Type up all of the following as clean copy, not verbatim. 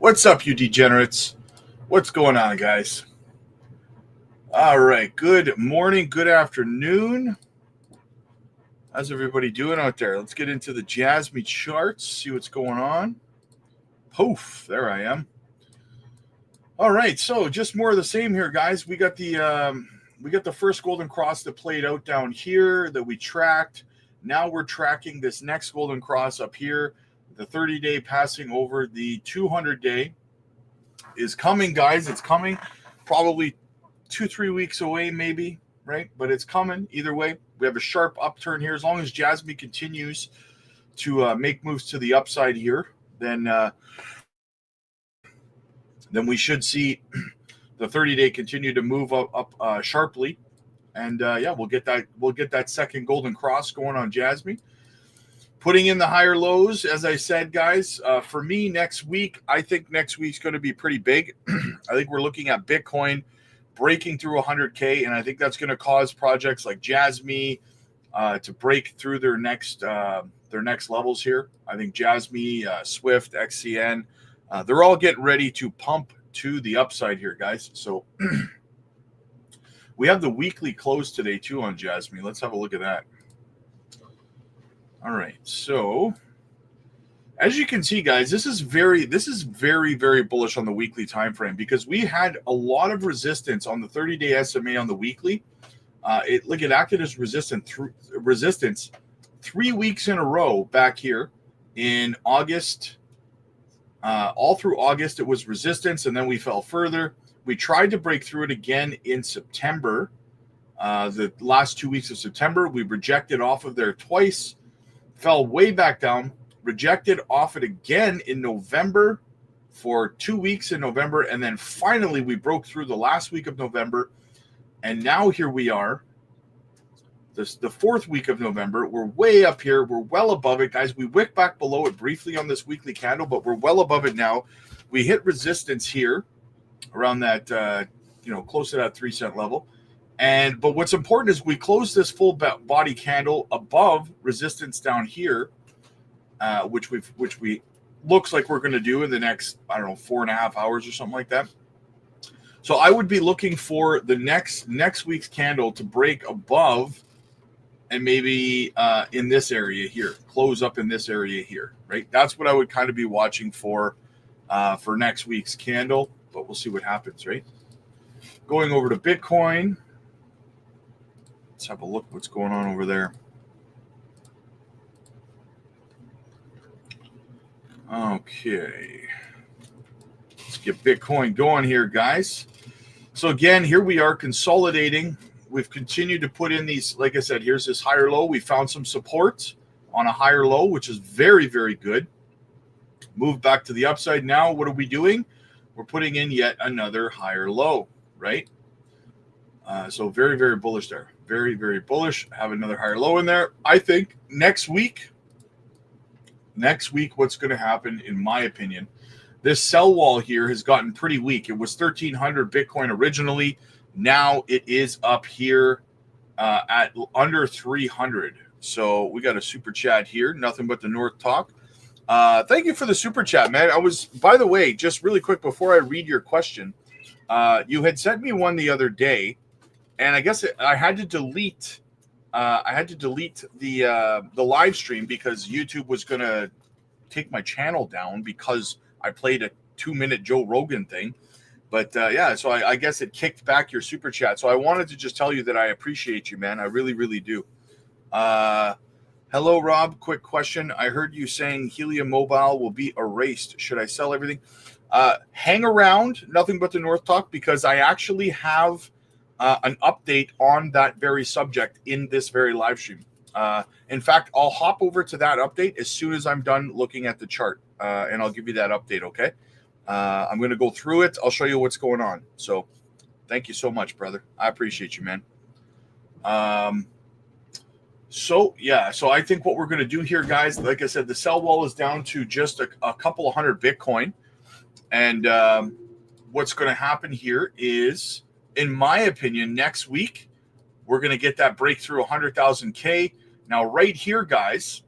What's up, you degenerates? What's going on, guys? All right. Good morning. Good afternoon. How's everybody doing out there? Let's get into the Jasmy charts, see what's going on. Poof. There I am. All right. So just more of the same here, guys. We got the first Golden Cross that played out down here that we tracked. Now we're tracking this next Golden Cross up here. The 30-day passing over the 200-day is coming, guys. It's coming. Probably 2-3 weeks away, maybe, right? But it's coming either way. We have a sharp upturn here. As long as Jasmy continues to make moves to the upside here, then we should see the 30-day continue to move up sharply, and we'll get that second Golden Cross going on Jasmy. Putting in the higher lows, as I said, guys, for me next week, I think next week's going to be pretty big. I think we're looking at Bitcoin breaking through 100K, and I think that's going to cause projects like Jasmy to break through their next levels here. I think Jasmy, Swift, XCN, they're all getting ready to pump to the upside here, guys. So we have the weekly close today too on Jasmy. Let's have a look at that. All right, so as you can see, guys, this is very, very bullish on the weekly time frame because we had a lot of resistance on the 30-day SMA on the weekly. It acted as resistance 3 weeks in a row back here in August. All through August, it was resistance, and then we fell further. We tried to break through it again in September. The last 2 weeks of September, we rejected off of there twice. Fell way back down, rejected off it again in November for 2 weeks in November, and then finally we broke through the last week of November, and now here we are, the fourth week of November. We're way up here. We're well above it, guys. We wicked back below it briefly on this weekly candle, but we're well above it now. We hit resistance here around that, close to that 3 cent level. But what's important is we close this full body candle above resistance down here, which we looks like we're going to do in the next 4.5 hours or something like that. So I would be looking for the next week's candle to break above, and maybe in this area here, close up in this area here, right? That's what I would kind of be watching for next week's candle. But we'll see what happens, right? Going over to Bitcoin. Let's have a look what's going on over there. Okay. Let's get Bitcoin going here, guys. So again, here we are consolidating. We've continued to put in these, like I said, here's this higher low. We found some support on a higher low, which is very, very good. Move back to the upside now. What are we doing? We're putting in yet another higher low, right? So very, very bullish there. Very, very bullish. Have another higher low in there. I think next week, what's going to happen, in my opinion, this sell wall here has gotten pretty weak. It was 1,300 Bitcoin originally. Now it is up here at under 300. So we got a super chat here. Nothing but the North Talk. Thank you for the super chat, man. By the way, just really quick before I read your question, you had sent me one the other day. And I guess I had to delete. The live stream because YouTube was gonna take my channel down because I played a 2-minute Joe Rogan thing. But so I guess it kicked back your super chat. So I wanted to just tell you that I appreciate you, man. I really, really do. Hello, Rob. Quick question. I heard you saying Helium Mobile will be erased. Should I sell everything? Hang around. Nothing but the North Talk, because I actually have an update on that very subject in this very live stream. In fact, I'll hop over to that update as soon as I'm done looking at the chart, and I'll give you that update, okay? I'm going to go through it. I'll show you what's going on. So thank you so much, brother. I appreciate you, man. So I think what we're going to do here, guys, like I said, the sell wall is down to just a couple of hundred Bitcoin. And what's going to happen here is, in my opinion, next week, we're going to get that breakthrough 100,000K. Now, right here, guys,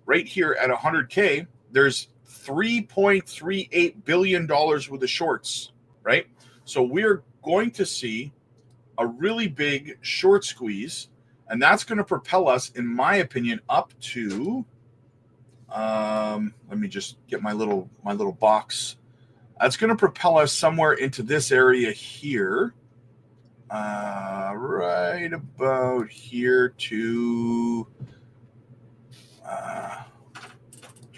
right here at 100K, there's $3.38 billion worth of shorts, right? So we're going to see a really big short squeeze, and that's going to propel us, in my opinion, up to let me just get my little box. That's going to propel us somewhere into this area here, right about here to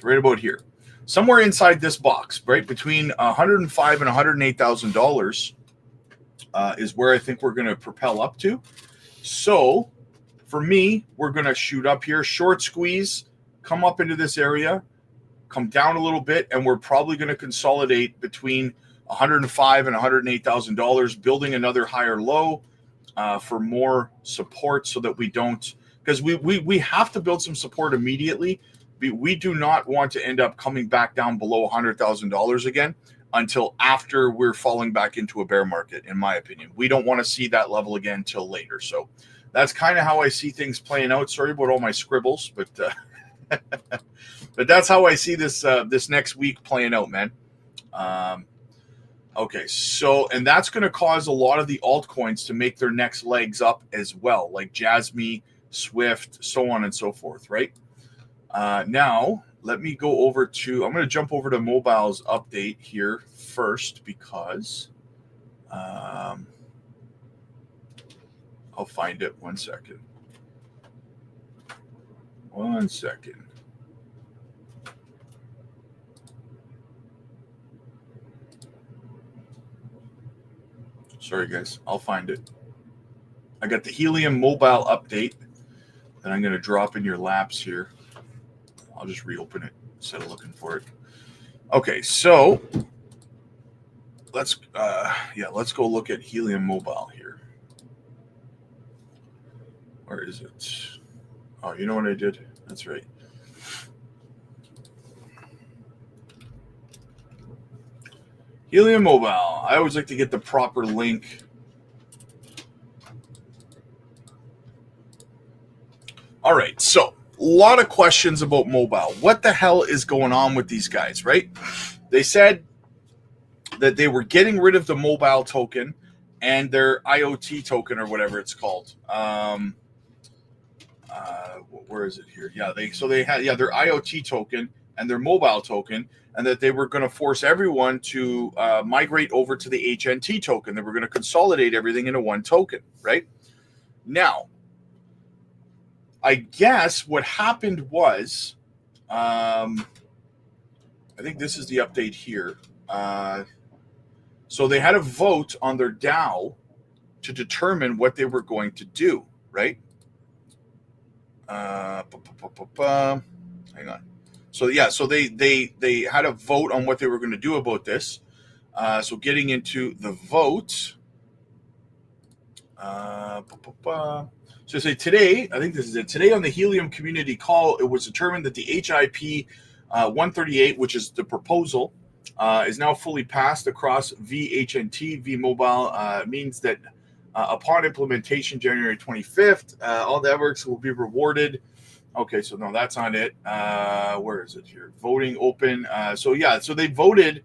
right about here, somewhere inside this box, right between $105,000 and $108,000 is where I think we're going to propel up to. So for me, we're going to shoot up here, short squeeze, come up into this area, come down a little bit, and we're probably going to consolidate between $105,000 and $108,000, building another higher low for more support, so that we don't, because we have to build some support immediately. We do not want to end up coming back down below $100,000 again until after we're falling back into a bear market, in my opinion. We don't want to see that level again till later. So that's kind of how I see things playing out. Sorry about all my scribbles, but but that's how I see this this next week playing out, man. Okay, so, and that's going to cause a lot of the altcoins to make their next legs up as well, like Jasmy, Swift, so on and so forth, right? Now, let me go over to, I'm going to jump over to Mobile's update here first, because I'll find it. 1 second. 1 second. Sorry, guys. I'll find it. I got the Helium Mobile update that I'm going to drop in your laps here. I'll just reopen it instead of looking for it. Okay, so let's go look at Helium Mobile here. Where is it? Oh, you know what I did? That's right. Helium Mobile. I always like to get the proper link. All right, so a lot of questions about Mobile. What the hell is going on with these guys, right? They said that they were getting rid of the Mobile token and their IoT token, or whatever it's called. Where is it here? Yeah, they had their IoT token and their Mobile token, and that they were going to force everyone to migrate over to the HNT token. They were going to consolidate everything into one token, right? Now, I guess what happened was, I think this is the update here. So they had a vote on their DAO to determine what they were going to do, right? Hang on. So yeah, so they had a vote on what they were going to do about this. So getting into the vote. So say today, I think this is it. Today on the Helium community call, it was determined that the HIP 138, which is the proposal, is now fully passed across VHNT, vMobile. Means that upon implementation January 25th, all networks will be rewarded. Okay, so no, that's not it. Where is it here? Voting open. So they voted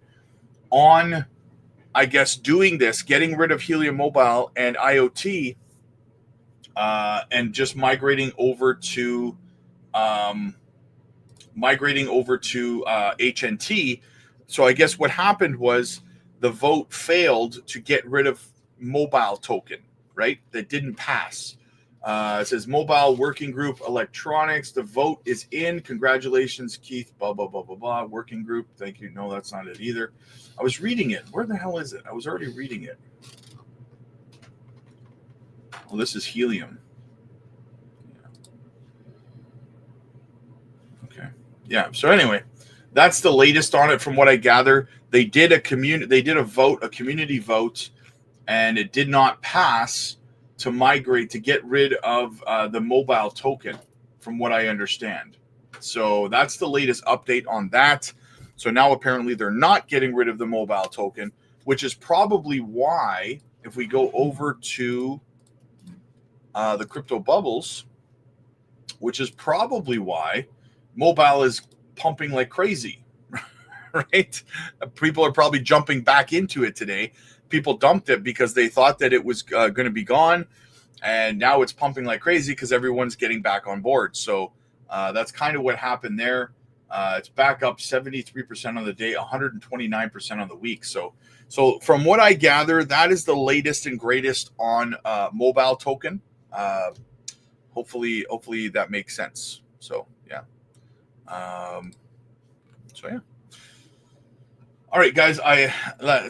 on, I guess, doing this, getting rid of Helium Mobile and IoT, and just migrating over to HNT. So I guess what happened was the vote failed to get rid of Mobile token, right? That didn't pass. It says Mobile Working Group Electronics. The vote is in. Congratulations, Keith. Blah, blah, blah, blah, blah. Working group. Thank you. No, that's not it either. I was reading it. Where the hell is it? I was already reading it. Well, this is Helium. Okay. Yeah. So anyway, that's the latest on it from what I gather. They did a community vote, and it did not pass to migrate, to get rid of the Mobile token, from what I understand. So that's the latest update on that. So now apparently they're not getting rid of the Mobile token, which is probably why, if we go over to the crypto bubbles, which is probably why Mobile is pumping like crazy, right? People are probably jumping back into it today. People dumped it because they thought that it was going to be gone, and now it's pumping like crazy because everyone's getting back on board. So that's kind of what happened there. It's back up 73% on the day, 129% on the week. So from what I gather, that is the latest and greatest on mobile token. Hopefully that makes sense. So yeah. All right, guys.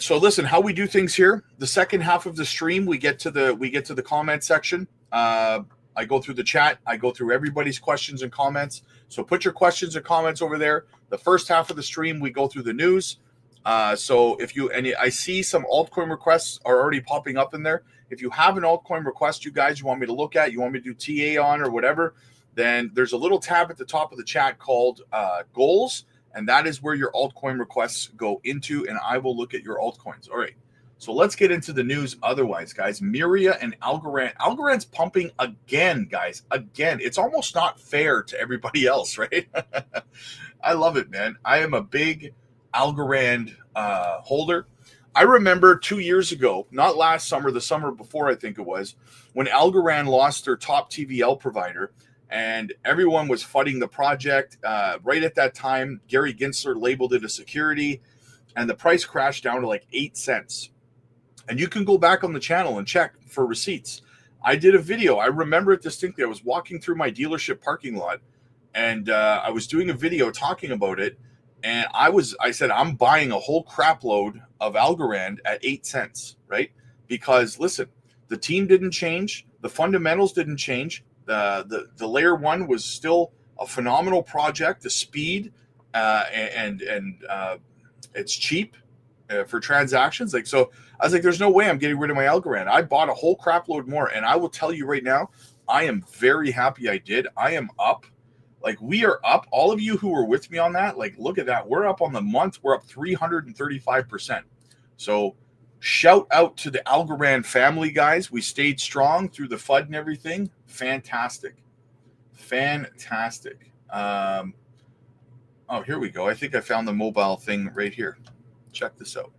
So listen, how we do things here. The second half of the stream, we get to the comment section. I go through the chat. I go through everybody's questions and comments. So put your questions and comments over there. The first half of the stream, we go through the news. So I see some altcoin requests are already popping up in there. If you have an altcoin request, you want me to look at, you want me to do TA on or whatever, then there's a little tab at the top of the chat called goals. And that is where your altcoin requests go into, and I will look at your altcoins. All right. So let's get into the news otherwise, guys. Myria and Algorand. Algorand's pumping again, guys. Again. It's almost not fair to everybody else, right? I love it, man. I am a big Algorand holder. I remember 2 years ago, not last summer, the summer before, I think it was, when Algorand lost their top TVL provider, and everyone was fighting the project. Right at that time, Gary Gensler labeled it a security, and the price crashed down to like 8 cents. And you can go back on the channel and check for receipts. I did a video. I remember it distinctly. I was walking through my dealership parking lot, and I was doing a video talking about it. And I said, I'm buying a whole crap load of Algorand at 8 cents, right? Because listen, the team didn't change. The fundamentals didn't change. The layer one was still a phenomenal project. The speed and it's cheap for transactions. So I was like, there's no way I'm getting rid of my Algorand. I bought a whole crap load more, and I will tell you right now, I am very happy I did. I am up. We are up. All of you who were with me on that, look at that. We're up on the month. We're up 335%. So shout out to the Algorand family, guys. We stayed strong through the FUD and everything. Fantastic. Oh, here we go. I think I found the mobile thing right here. Check this out.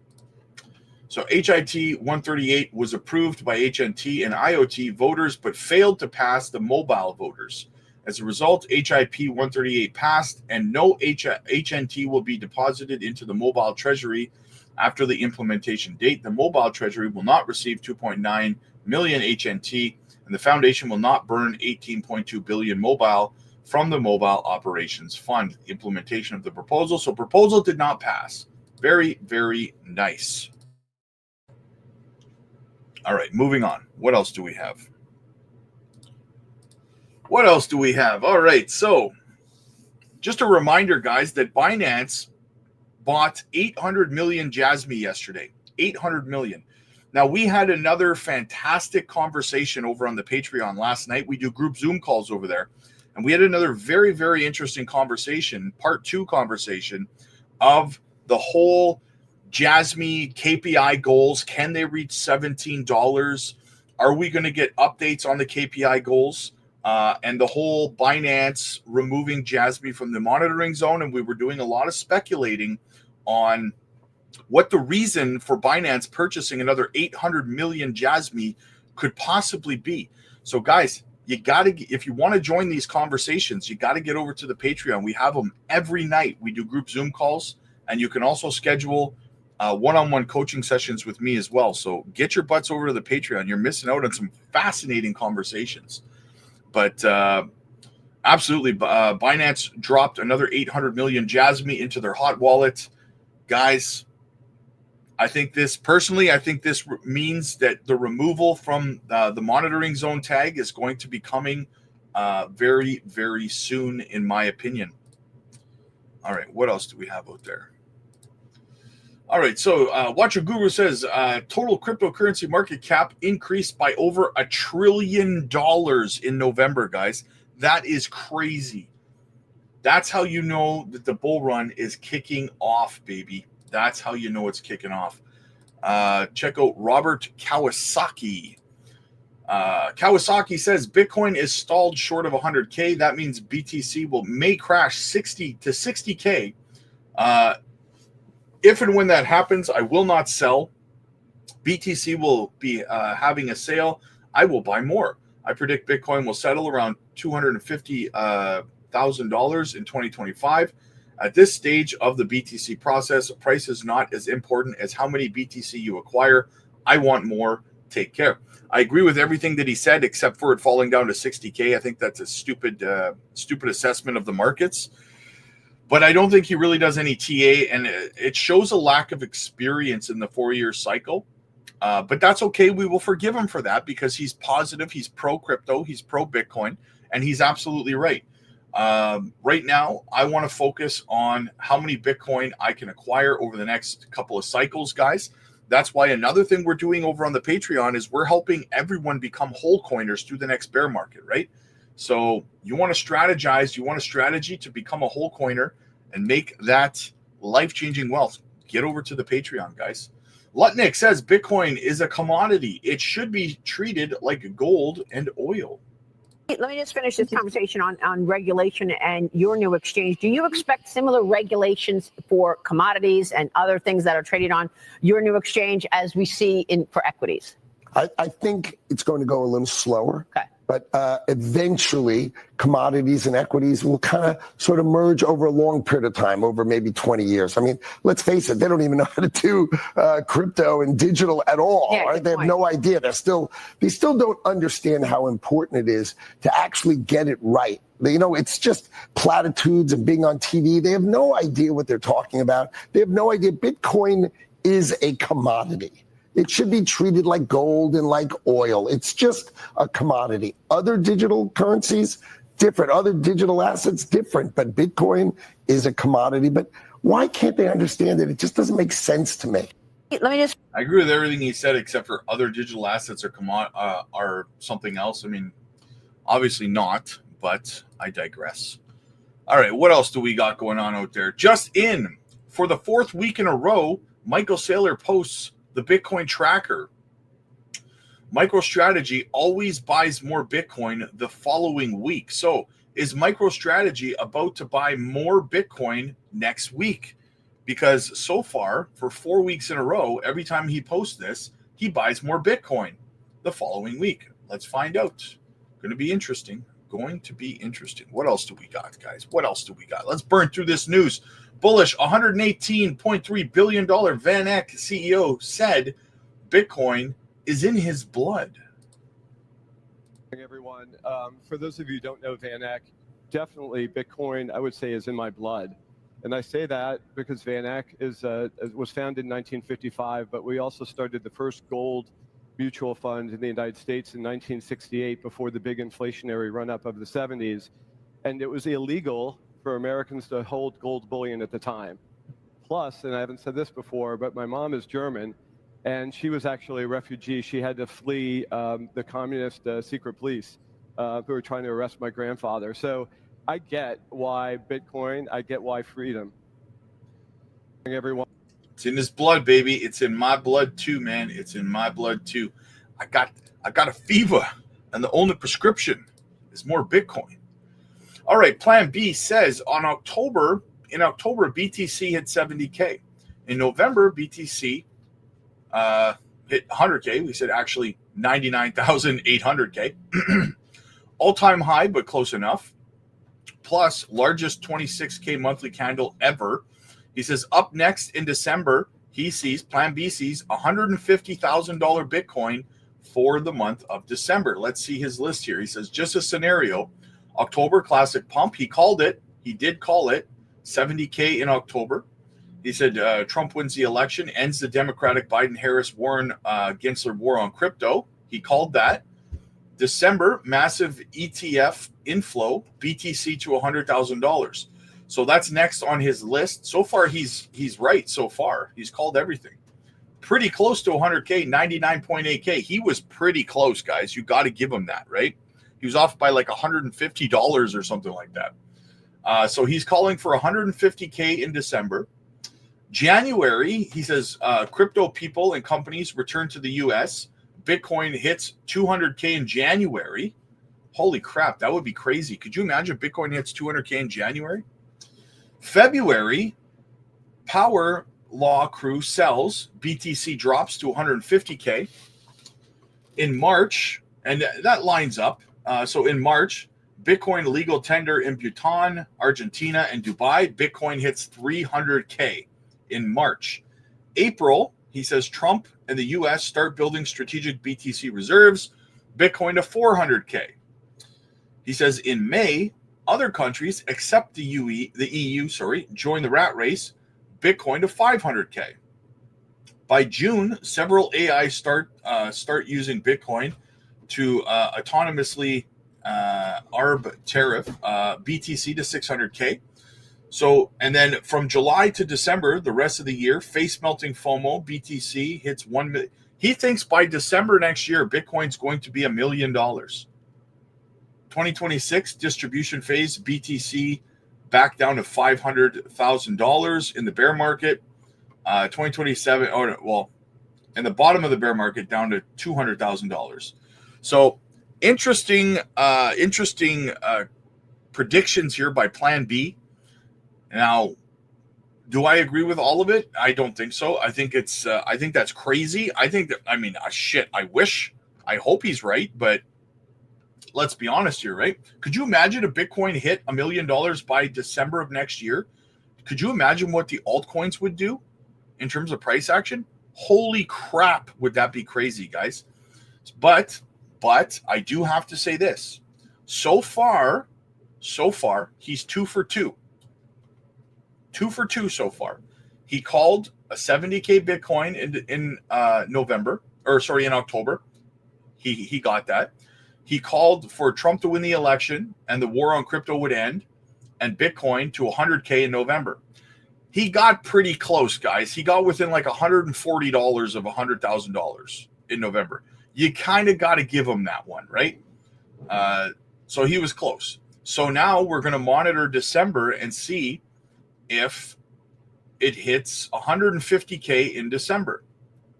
So HIT 138 was approved by HNT and IoT voters, but failed to pass the mobile voters. As a result, HIP 138 passed, and no HNT will be deposited into the mobile treasury after the implementation date. The mobile treasury will not receive 2.9 million HNT, and the foundation will not burn 18.2 billion mobile from the Mobile Operations Fund. Implementation of the proposal. So proposal did not pass. Very, very nice. All right, moving on. What else do we have? All right, so just a reminder, guys, that Binance bought 800 million Jasmy yesterday. 800 million. Now, we had another fantastic conversation over on the Patreon last night. We do group Zoom calls over there. And we had another very, very interesting conversation, part 2 conversation of the whole Jasmy KPI goals. Can they reach $17? Are we going to get updates on the KPI goals? And the whole Binance removing Jasmy from the monitoring zone. And we were doing a lot of speculating on what the reason for Binance purchasing another 800 million Jasmy could possibly be. So, guys, you got to, if you want to join these conversations, you got to get over to the Patreon. We have them every night. We do group Zoom calls, and you can also schedule one-on-one coaching sessions with me as well. So get your butts over to the Patreon. You're missing out on some fascinating conversations. But absolutely, Binance dropped another 800 million Jasmy into their hot wallet. Guys, I think this means that the removal from the monitoring zone tag is going to be coming very, very soon, in my opinion. All right, what else do we have out there? All right, so Watcher Guru says total cryptocurrency market cap increased by over $1 trillion in November, guys. That is crazy. That's how you know that the bull run is kicking off, baby. That's how you know it's kicking off. Check out Robert Kawasaki. Kawasaki says Bitcoin is stalled short of 100K. That means BTC may crash 60 to 60K If and when that happens, I will not sell. BTC will be having a sale. I will buy more. I predict Bitcoin will settle around $250,000 in 2025. At this stage of the BTC process, price is not as important as how many BTC you acquire. I want more. Take care. I agree with everything that he said, except for it falling down to 60K. I think that's a stupid assessment of the markets. But I don't think he really does any TA, and it shows a lack of experience in the 4-year cycle. But that's okay. We will forgive him for that because he's positive. He's pro-crypto. He's pro-Bitcoin, and he's absolutely right. Right now, I want to focus on how many Bitcoin I can acquire over the next couple of cycles, guys. That's why another thing we're doing over on the Patreon is we're helping everyone become whole coiners through the next bear market, right? So you want to strategize, you want a strategy to become a whole coiner and make that life-changing wealth. Get over to the Patreon, guys. Lutnick says Bitcoin is a commodity. It should be treated like gold and oil. Let me just finish this conversation on regulation and your new exchange. Do you expect similar regulations for commodities and other things that are traded on your new exchange as we see for equities? I think it's going to go a little slower. Okay. But eventually, commodities and equities will kind of sort of merge over a long period of time, over maybe 20 years. I mean, let's face it, they don't even know how to do crypto and digital at all. Yeah, right? They have no idea. They still don't understand how important it is to actually get it right. You know, it's just platitudes and being on TV. They have no idea what they're talking about. They have no idea. Bitcoin is a commodity. It should be treated like gold and like oil. It's just a commodity. Other digital currencies, different. Other digital assets, different. But Bitcoin is a commodity. But why can't they understand it? It just doesn't make sense to me. I agree with everything he said, except for other digital assets are something else. I mean, obviously not, but I digress. All right, what else do we got going on out there? Just in, for the 4th week in a row, Michael Saylor posts the Bitcoin tracker. MicroStrategy always buys more Bitcoin the following week. So is MicroStrategy about to buy more Bitcoin next week? Because so far, for 4 weeks in a row, every time he posts this, he buys more Bitcoin the following week. Let's find out. Going to be interesting. What else do we got, guys? What else do we got? Let's burn through this news. Bullish $118.3 billion Van Eck CEO said Bitcoin is in his blood. Everyone, for those of you who don't know Van Eck, definitely Bitcoin, I would say, is in my blood. And I say that because Van Eck was founded in 1955, but we also started the first gold mutual fund in the United States in 1968 before the big inflationary run-up of the 70s. And it was illegal for Americans to hold gold bullion at the time. Plus, and I haven't said this before, but my mom is German, and she was actually a refugee. She had to flee the communist secret police who were trying to arrest my grandfather. So I get why Bitcoin, I get why freedom. Everyone. It's in his blood, baby. It's in my blood too, man. It's in my blood too. I got a fever, and the only prescription is more Bitcoin. All right, Plan B says in October, BTC hit 70K. In November, BTC hit 100K. We said actually 99,800K. All-time high, but close enough. Plus, largest 26K monthly candle ever. He says up next in December, Plan B sees $150,000 Bitcoin for the month of December. Let's see his list here. He says just a scenario. October classic pump. He called it. He did call it 70K in October. He said Trump wins the election, ends the Democratic Biden-Harris Warren Gensler war on crypto. He called that. December, massive ETF inflow, BTC to $100,000. So that's next on his list. So far, he's right so far. He's called everything. Pretty close to 100K, 99.8K. He was pretty close, guys. You got to give him that, right? He was off by like $150 or something like that. So he's calling for 150K in December. January, he says crypto people and companies return to the U.S. Bitcoin hits 200K in January. Holy crap, that would be crazy. Could you imagine Bitcoin hits 200K in January? February, power law crew sells, BTC drops to 150K. In March, and that lines up. So in March, Bitcoin legal tender in Bhutan, Argentina, and Dubai, Bitcoin hits 300K in March. April, he says Trump and the US start building strategic BTC reserves, Bitcoin to 400K. He says in May, other countries except the EU, join the rat race, Bitcoin to 500K. By June, several AI start using Bitcoin to autonomously ARB tariff BTC to 600K. So, and then from July to December, the rest of the year, face melting FOMO BTC hits 1 million. He thinks by December next year, Bitcoin's going to be $1 million. 2026 distribution phase, BTC back down to $500,000 in the bear market. 2027, in the bottom of the bear market down to $200,000. So interesting predictions here by Plan B. Now, do I agree with all of it? I don't think so. I think that's crazy. I hope he's right, but let's be honest here, right? Could you imagine if Bitcoin hit $1 million by December of next year? Could you imagine what the altcoins would do in terms of price action? Holy crap, would that be crazy, guys? But I do have to say this. So far, he's 2 for 2. 2 for 2 so far. He called a 70K Bitcoin in October. He got that. He called for Trump to win the election and the war on crypto would end and Bitcoin to 100K in November. He got pretty close, guys. He got within like $140 of $100,000 in November. You kind of got to give him that one, right? So he was close. So now we're going to monitor December and see if it hits 150K in December.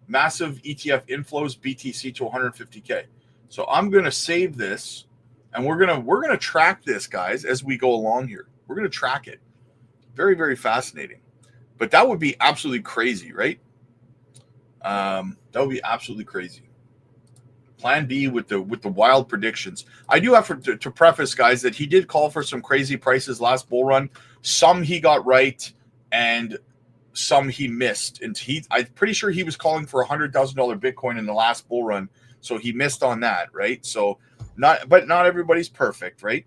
Massive ETF inflows, BTC to 150K. So I'm going to save this, and we're going to track this, guys, as we go along here. We're going to track it. Very, very fascinating. But that would be absolutely crazy, right? That would be absolutely crazy. Plan B with the wild predictions. I do have to preface, guys, that he did call for some crazy prices last bull run. Some he got right, and some he missed. And I'm pretty sure he was calling for $100,000 Bitcoin in the last bull run. So he missed on that, right? So not everybody's perfect, right?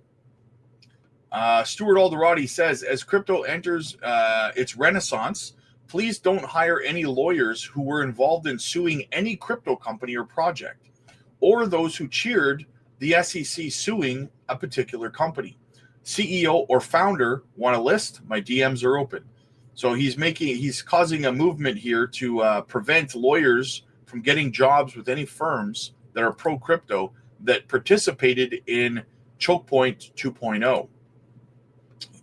Stuart Alderati says, as crypto enters its renaissance, please don't hire any lawyers who were involved in suing any crypto company or project, or those who cheered the SEC suing a particular company. CEO or founder want a list? My DMs are open. So he's causing a movement here to prevent lawyers from getting jobs with any firms that are pro-crypto that participated in Choke Point 2.0.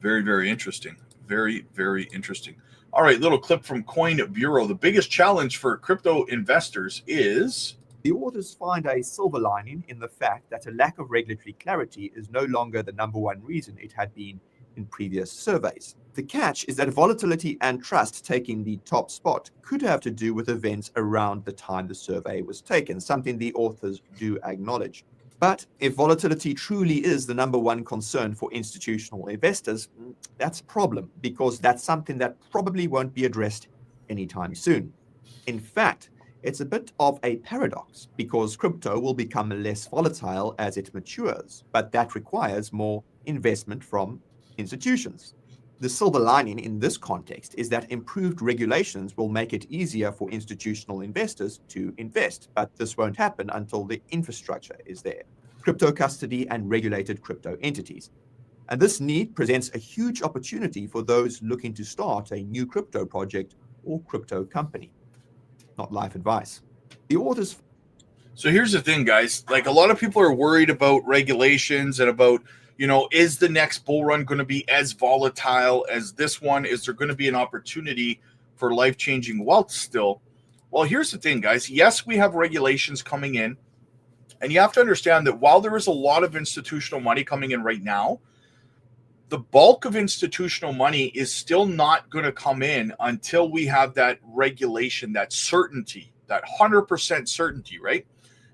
Very, very interesting. Very, very interesting. All right, little clip from Coin Bureau. The biggest challenge for crypto investors is... The authors find a silver lining in the fact that a lack of regulatory clarity is no longer the number one reason it had been in previous surveys. The catch is that volatility and trust taking the top spot could have to do with events around the time the survey was taken, something the authors do acknowledge. But if volatility truly is the number one concern for institutional investors, that's a problem, because that's something that probably won't be addressed anytime soon. In fact, it's a bit of a paradox, because crypto will become less volatile as it matures, but that requires more investment from institutions. The silver lining in this context is that improved regulations will make it easier for institutional investors to invest, but this won't happen until the infrastructure is there. Crypto custody and regulated crypto entities. And this need presents a huge opportunity for those looking to start a new crypto project or crypto company. Not life advice. The authors... So here's the thing, guys. Like, a lot of people are worried about regulations and about, is the next bull run going to be as volatile as this one? Is there going to be an opportunity for life-changing wealth still? Well, here's the thing, guys. Yes, we have regulations coming in. And you have to understand that while there is a lot of institutional money coming in right now, the bulk of institutional money is still not going to come in until we have that regulation, that certainty, that 100% certainty, right?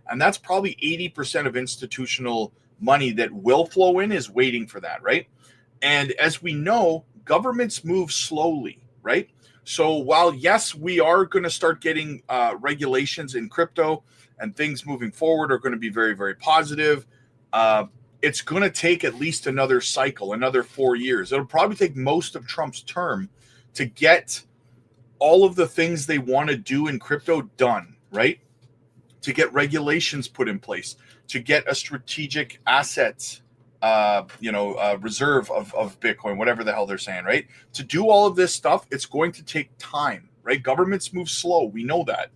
And that's probably 80% of institutional money that will flow in is waiting for that, right? And as we know, governments move slowly, right? So while, yes, we are going to start getting regulations in crypto and things moving forward are going to be very, very positive, it's going to take at least another cycle, another 4 years. It'll probably take most of Trump's term to get all of the things they want to do in crypto done, right? To get regulations put in place, to get a strategic assets, reserve of Bitcoin, whatever the hell they're saying, right? To do all of this stuff, it's going to take time, right? Governments move slow. We know that.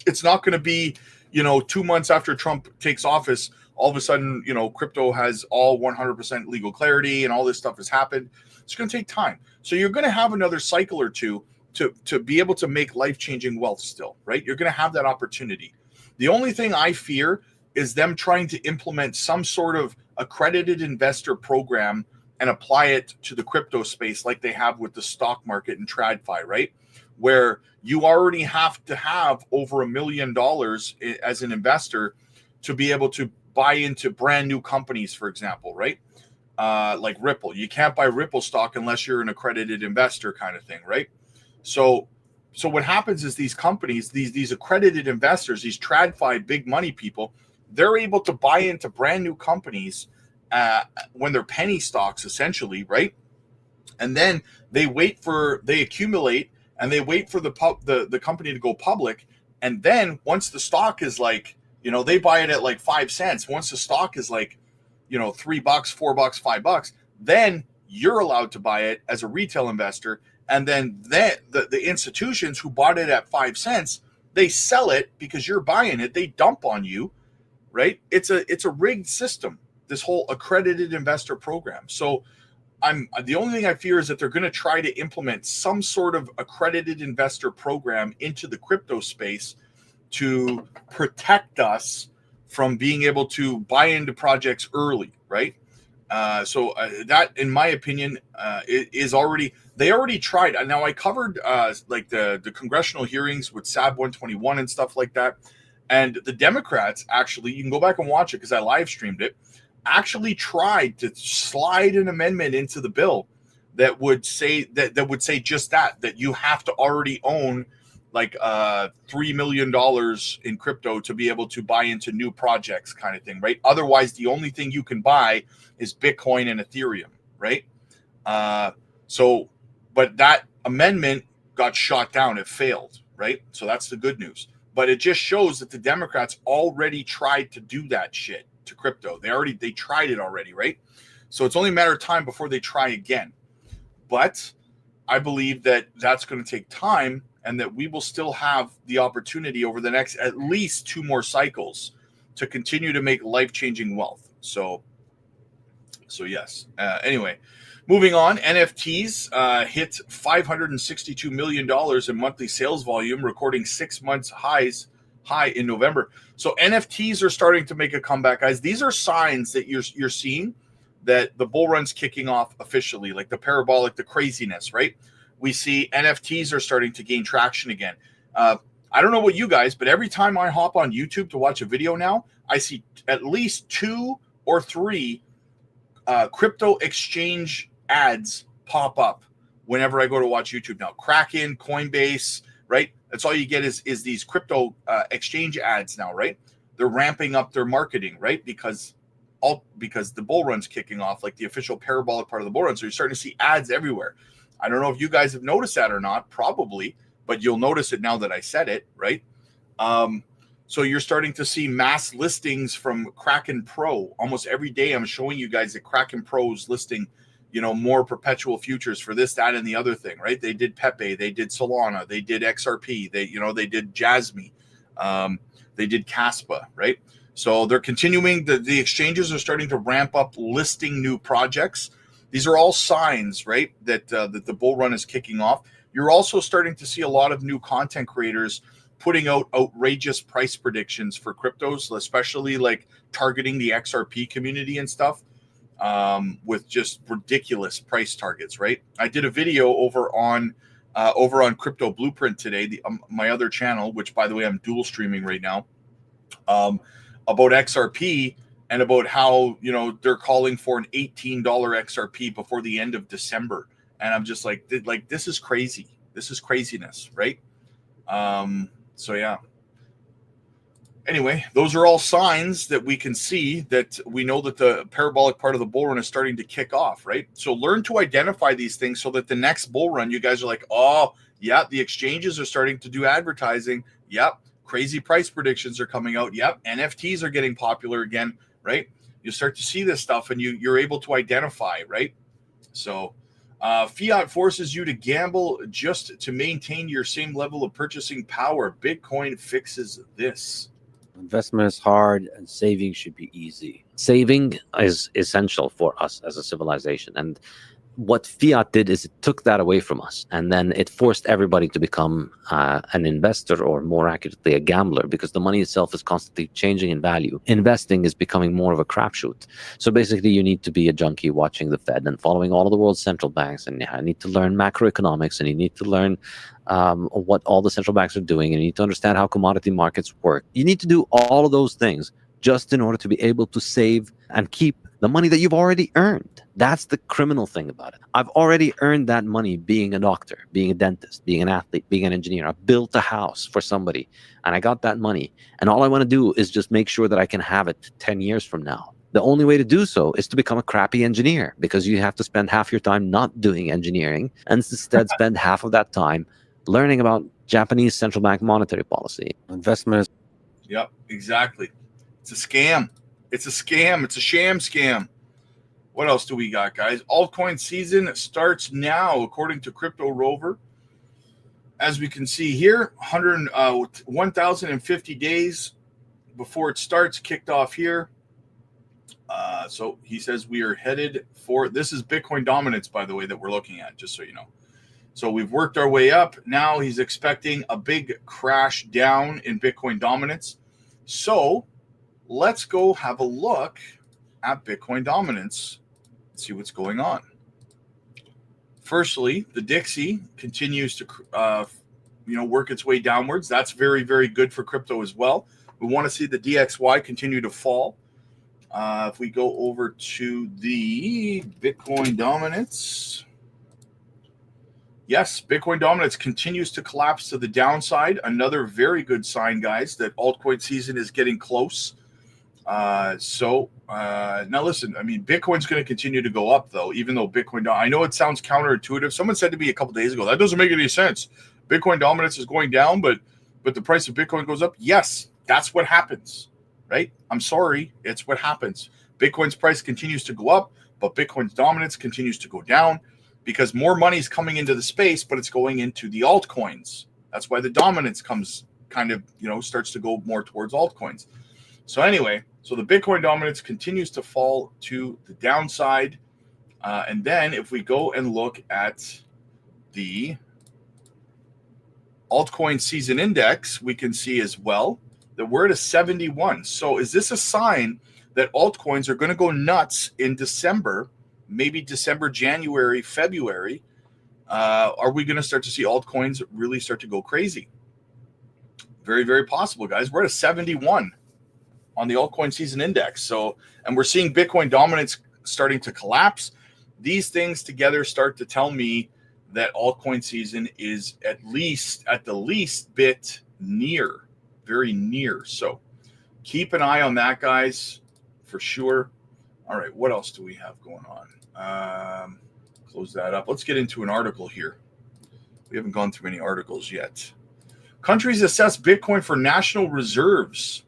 It's not going to be, 2 months after Trump takes office, all of a sudden, crypto has all 100% legal clarity and all this stuff has happened. It's going to take time. So you're going to have another cycle or two to be able to make life-changing wealth still, right? You're going to have that opportunity. The only thing I fear is them trying to implement some sort of accredited investor program and apply it to the crypto space like they have with the stock market and TradFi, right? Where you already have to have over $1 million as an investor to be able to buy into brand new companies, for example, right? Like Ripple. You can't buy Ripple stock unless you're an accredited investor kind of thing, right? So what happens is these companies, these accredited investors, these TradFi big money people, they're able to buy into brand new companies when they're penny stocks, essentially, right? And then they accumulate and they wait for the company to go public. And then once the stock is like, they buy it at like 5 cents. Once the stock is like, $3, $4, $5, then you're allowed to buy it as a retail investor. And then the institutions who bought it at 5 cents, they sell it because you're buying it. They dump on you, right? It's a rigged system, this whole accredited investor program. So the only thing I fear is that they're going to try to implement some sort of accredited investor program into the crypto space to protect us from being able to buy into projects early, right? So that, in my opinion, is already, they already tried. Now, I covered like the congressional hearings with SAB 121 and stuff like that. And the Democrats, actually, you can go back and watch it because I live streamed it, actually tried to slide an amendment into the bill that would say just that you have to already own like $3 million in crypto to be able to buy into new projects kind of thing, right? Otherwise, the only thing you can buy is Bitcoin and Ethereum, right? But that amendment got shot down. It failed, right? So that's the good news. But it just shows that the Democrats already tried to do that shit to crypto. They tried it already, right? So it's only a matter of time before they try again. But I believe that that's going to take time, and that we will still have the opportunity over the next at least 2 more cycles to continue to make life-changing wealth. So yes. Anyway, moving on, NFTs hit $562 million in monthly sales volume, recording 6 months high in November. So NFTs are starting to make a comeback, guys. These are signs that you're seeing that the bull run's kicking off officially, like the parabolic, the craziness, right? We see NFTs are starting to gain traction again. I don't know about you guys, but every time I hop on YouTube to watch a video now, I see at least 2 or 3 crypto exchange ads pop up whenever I go to watch YouTube now. Kraken, Coinbase, right? That's all you get is these crypto exchange ads now, right? They're ramping up their marketing, right? Because the bull run's kicking off, like the official parabolic part of the bull run. So you're starting to see ads everywhere. I don't know if you guys have noticed that or not, probably, but you'll notice it now that I said it, right? So you're starting to see mass listings from Kraken Pro. Almost every day I'm showing you guys that Kraken Pro is listing, more perpetual futures for this, that, and the other thing, right? They did Pepe, they did Solana, they did XRP, they did Jasmy, they did Kaspa, right? So they're continuing, the exchanges are starting to ramp up listing new projects. These are all signs, right, that the bull run is kicking off. You're also starting to see a lot of new content creators putting out outrageous price predictions for cryptos, especially like targeting the XRP community and stuff. with just ridiculous price targets, right? I did a video over on Crypto Blueprint today, my other channel, which by the way I'm dual streaming right now, about XRP and about how they're calling for an $18 XRP before the end of December, and I'm just like this is crazy. This is craziness, right? So yeah. Anyway, those are all signs that we can see that we know that the parabolic part of the bull run is starting to kick off, right? So learn to identify these things so that the next bull run, you guys are like, oh, yeah, the exchanges are starting to do advertising. Yep. Crazy price predictions are coming out. Yep. NFTs are getting popular again, right? You start to see this stuff and you're able to identify, right? So fiat forces you to gamble just to maintain your same level of purchasing power. Bitcoin fixes this. Investment is hard and saving should be easy. Saving is essential for us as a civilization. And what fiat did is it took that away from us. And then it forced everybody to become an investor, or more accurately, a gambler, because the money itself is constantly changing in value. Investing is becoming more of a crapshoot. So basically, you need to be a junkie watching the Fed and following all of the world's central banks. And you need to learn macroeconomics, and you need to learn what all the central banks are doing, and you need to understand how commodity markets work. You need to do all of those things just in order to be able to save and keep the money that you've already earned. That's the criminal thing about it. I've already earned that money being a doctor, being a dentist, being an athlete, being an engineer. I built a house for somebody and I got that money. And all I want to do is just make sure that I can have it 10 years from now. The only way to do so is to become a crappy engineer, because you have to spend half your time not doing engineering and instead spend half of that time learning about Japanese central bank monetary policy. Investment. Yep, exactly. It's a scam. It's a scam. It's a sham scam. What else do we got, guys? Altcoin season starts now, according to Crypto Rover. As we can see here, 1,050 days before it starts, kicked off here. So he says we are headed for, this is Bitcoin dominance, by the way, that we're looking at, just so you know. So we've worked our way up. Now he's expecting a big crash down in Bitcoin dominance. So let's go have a look at Bitcoin dominance and see what's going on. Firstly, the Dixie continues to work its way downwards. That's very, very good for crypto as well. We want to see the DXY continue to fall. If we go over to the Bitcoin dominance, yes, Bitcoin dominance continues to collapse to the downside. Another very good sign, guys, that altcoin season is getting close. Now listen, I mean, Bitcoin's going to continue to go up, though, even though Bitcoin, I know it sounds counterintuitive. Someone said to me a couple days ago, that doesn't make any sense. Bitcoin dominance is going down, but the price of Bitcoin goes up. Yes, that's what happens, right? I'm sorry. It's what happens. Bitcoin's price continues to go up, but Bitcoin's dominance continues to go down because more money is coming into the space, but it's going into the altcoins. That's why the dominance comes starts to go more towards altcoins. So anyway, so the Bitcoin dominance continues to fall to the downside. And then if we go and look at the altcoin season index, we can see as well that we're at a 71. So is this a sign that altcoins are going to go nuts in December, maybe December, January, February? Are we going to start to see altcoins really start to go crazy? Very, very possible, guys. We're at a 71 on the altcoin season index. So, and we're seeing Bitcoin dominance starting to collapse. These things together start to tell me that altcoin season is at the least bit near, very near. So keep an eye on that, guys, for sure. All right, what else do we have going on? Close that up. Let's get into an article here. We haven't gone through any articles yet. Countries assess Bitcoin for national reserves.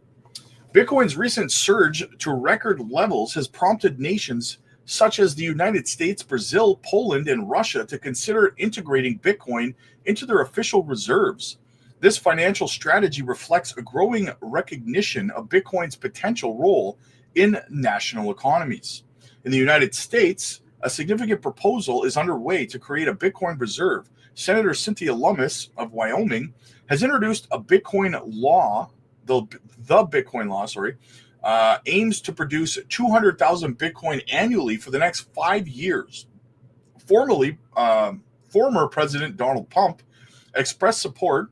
Bitcoin's recent surge to record levels has prompted nations such as the United States, Brazil, Poland, and Russia to consider integrating Bitcoin into their official reserves. This financial strategy reflects a growing recognition of Bitcoin's potential role in national economies. In the United States, a significant proposal is underway to create a Bitcoin reserve. Senator Cynthia Lummis of Wyoming has introduced a Bitcoin law, the Bitcoin law, aims to produce 200,000 Bitcoin annually for the next 5 years. Former President Donald Trump expressed support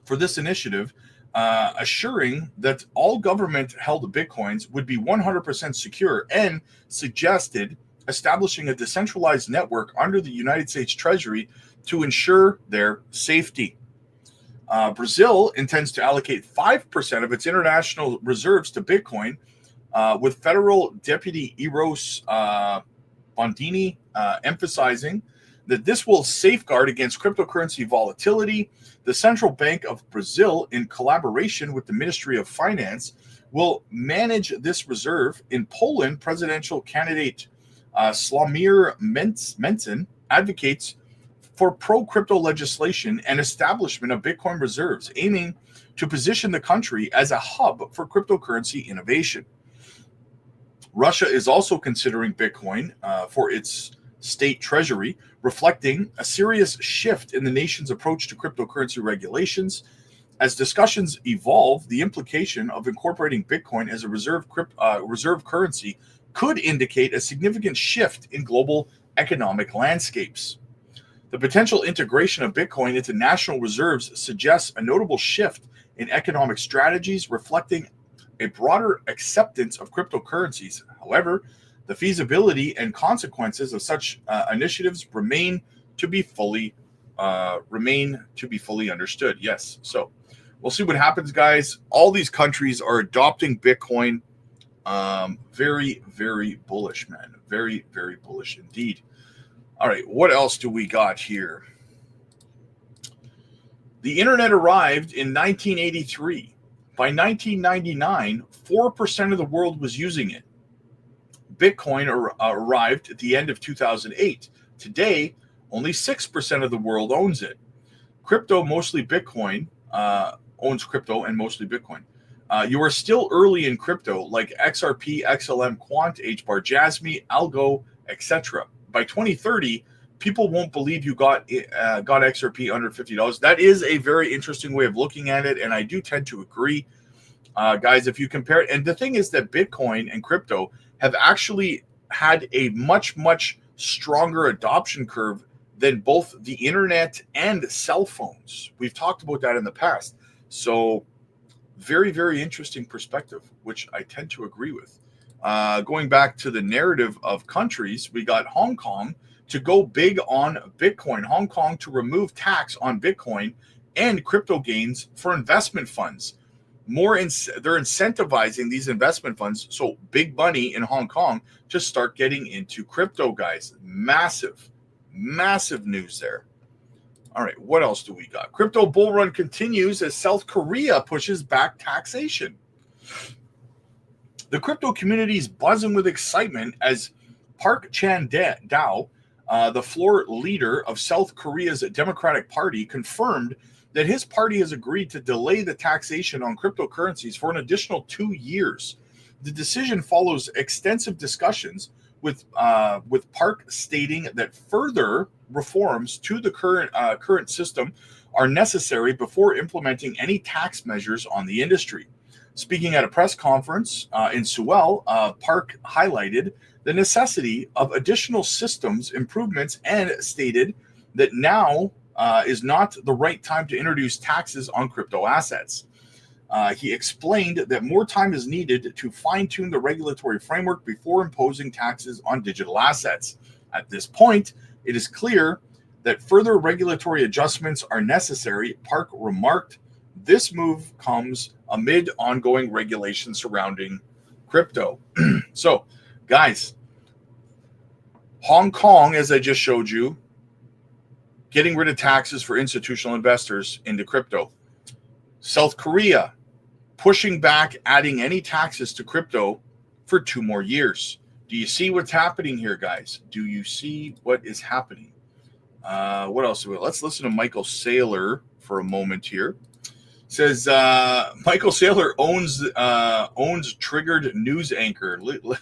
for this initiative, assuring that all government-held Bitcoins would be 100% secure, and suggested establishing a decentralized network under the United States Treasury to ensure their safety. Brazil intends to allocate 5% of its international reserves to Bitcoin, with Federal Deputy Eros Bondini emphasizing that this will safeguard against cryptocurrency volatility. The Central Bank of Brazil, in collaboration with the Ministry of Finance, will manage this reserve. In Poland, presidential candidate Sławomir Mencen advocates for pro-crypto legislation and establishment of Bitcoin reserves, aiming to position the country as a hub for cryptocurrency innovation. Russia is also considering Bitcoin for its state treasury, reflecting a serious shift in the nation's approach to cryptocurrency regulations. As discussions evolve, the implication of incorporating Bitcoin as a reserve currency could indicate a significant shift in global economic landscapes. The potential integration of Bitcoin into national reserves suggests a notable shift in economic strategies, reflecting a broader acceptance of cryptocurrencies. However, the feasibility and consequences of such initiatives remain to be fully understood. Yes, so we'll see what happens, guys. All these countries are adopting Bitcoin. Very, very bullish, man. Very, very bullish indeed. All right, what else do we got here? The internet arrived in 1983. By 1999, 4% of the world was using it. Bitcoin arrived at the end of 2008. Today, only 6% of the world owns it. Crypto, mostly Bitcoin, owns crypto and mostly Bitcoin. You are still early in crypto, like XRP, XLM, Quant, HBAR, Jasmy, Algo, etc. By 2030, people won't believe you got XRP under $50. That is a very interesting way of looking at it, and I do tend to agree. Guys, if you compare it, and the thing is that Bitcoin and crypto have actually had a much, much stronger adoption curve than both the internet and cell phones. We've talked about that in the past. So very, very interesting perspective, which I tend to agree with. Going back to the narrative of countries, we got Hong Kong to go big on Bitcoin. Hong Kong to remove tax on Bitcoin and crypto gains for investment funds. They're incentivizing these investment funds, so big money in Hong Kong, to start getting into crypto, guys. Massive, massive news there. All right, what else do we got? Crypto bull run continues as South Korea pushes back taxation. The crypto community is buzzing with excitement as Park Chan-dao, the floor leader of South Korea's Democratic Party, confirmed that his party has agreed to delay the taxation on cryptocurrencies for an additional 2 years. The decision follows extensive discussions with Park stating that further reforms to the current system are necessary before implementing any tax measures on the industry. Speaking at a press conference in Seoul, Park highlighted the necessity of additional systems improvements and stated that now is not the right time to introduce taxes on crypto assets. He explained that more time is needed to fine-tune the regulatory framework before imposing taxes on digital assets. At this point, it is clear that further regulatory adjustments are necessary, Park remarked. This move comes amid ongoing regulations surrounding crypto. So, guys, Hong Kong, as I just showed you, getting rid of taxes for institutional investors into crypto. South Korea, pushing back, adding any taxes to crypto for 2 more years. Do you see what's happening here, guys? Do you see what is happening? What else? Let's listen to Michael Saylor for a moment here. Says Michael Saylor owns Triggered News Anchor. Look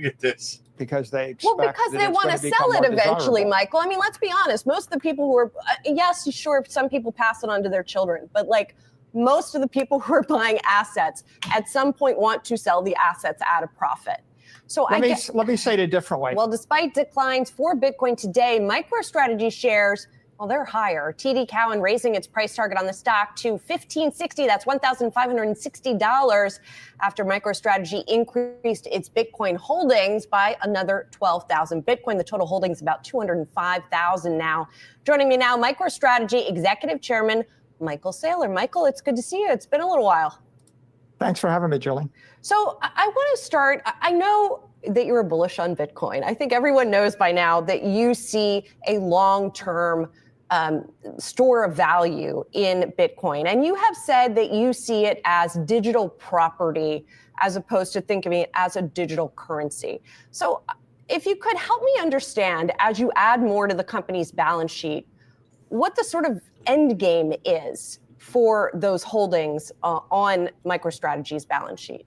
at this. Because they expect because they want to sell it eventually, Michael. I mean, let's be honest. Most of the people who are, yes, sure, some people pass it on to their children, but like most of the people who are buying assets at some point want to sell the assets at a profit. So let me say it a different way. Well, despite declines for Bitcoin today, MicroStrategy shares, well, they're higher. TD Cowen raising its price target on the stock to $1,560. That's $1,560 after MicroStrategy increased its Bitcoin holdings by another 12,000 Bitcoin. The total holdings about 205,000 now. Joining me now, MicroStrategy Executive Chairman Michael Saylor. Michael, it's good to see you. It's been a little while. Thanks for having me, Julie. So I want to start. I know that you're bullish on Bitcoin. I think everyone knows by now that you see a long-term store of value in Bitcoin. And you have said that you see it as digital property as opposed to thinking of it as a digital currency. So if you could help me understand, as you add more to the company's balance sheet, what the sort of end game is for those holdings on MicroStrategy's balance sheet.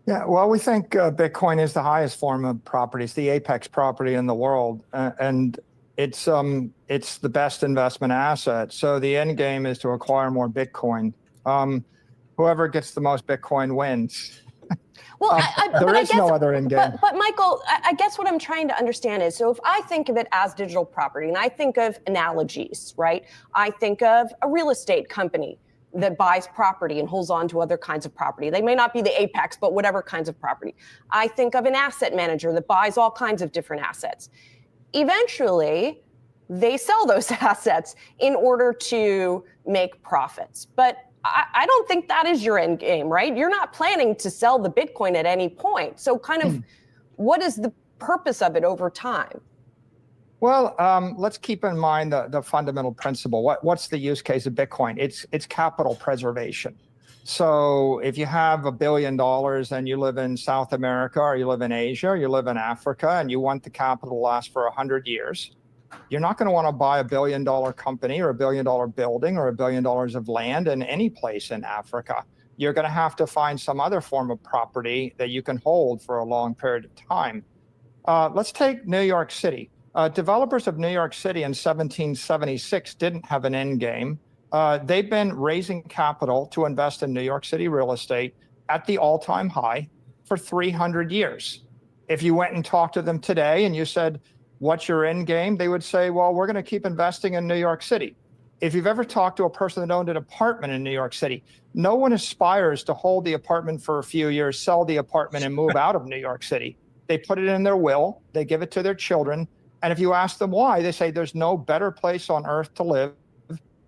Yeah, well, we think Bitcoin is the highest form of property. It's the apex property in the world, and it's the best investment asset. So the end game is to acquire more Bitcoin. Whoever gets the most Bitcoin wins. Well, there is no other end game. But Michael, I guess what I'm trying to understand is, so if I think of it as digital property, and I think of analogies, right? I think of a real estate company that buys property and holds on to other kinds of property. They may not be the apex, but whatever kinds of property. I think of an asset manager that buys all kinds of different assets. Eventually, they sell those assets in order to make profits. But I don't think that is your end game, right? You're not planning to sell the Bitcoin at any point. So kind of what is the purpose of it over time? Well, let's keep in mind the fundamental principle. What's the use case of Bitcoin? It's capital preservation. So if you have $1 billion and you live in South America, or you live in Asia, or you live in Africa, and you want the capital to last for 100 years, you're not going to want to buy $1 billion company or $1 billion building or $1 billion of land in any place in Africa. You're going to have to find some other form of property that you can hold for a long period of time. Let's take New York City. Developers of New York City in 1776 didn't have an end game. They've been raising capital to invest in New York City real estate at the all-time high for 300 years. If you went and talked to them today and you said, what's your end game? They would say, well, we're going to keep investing in New York City. If you've ever talked to a person that owned an apartment in New York City, no one aspires to hold the apartment for a few years, sell the apartment, and move out of New York City. They put it in their will, they give it to their children, and if you ask them why, they say there's no better place on earth to live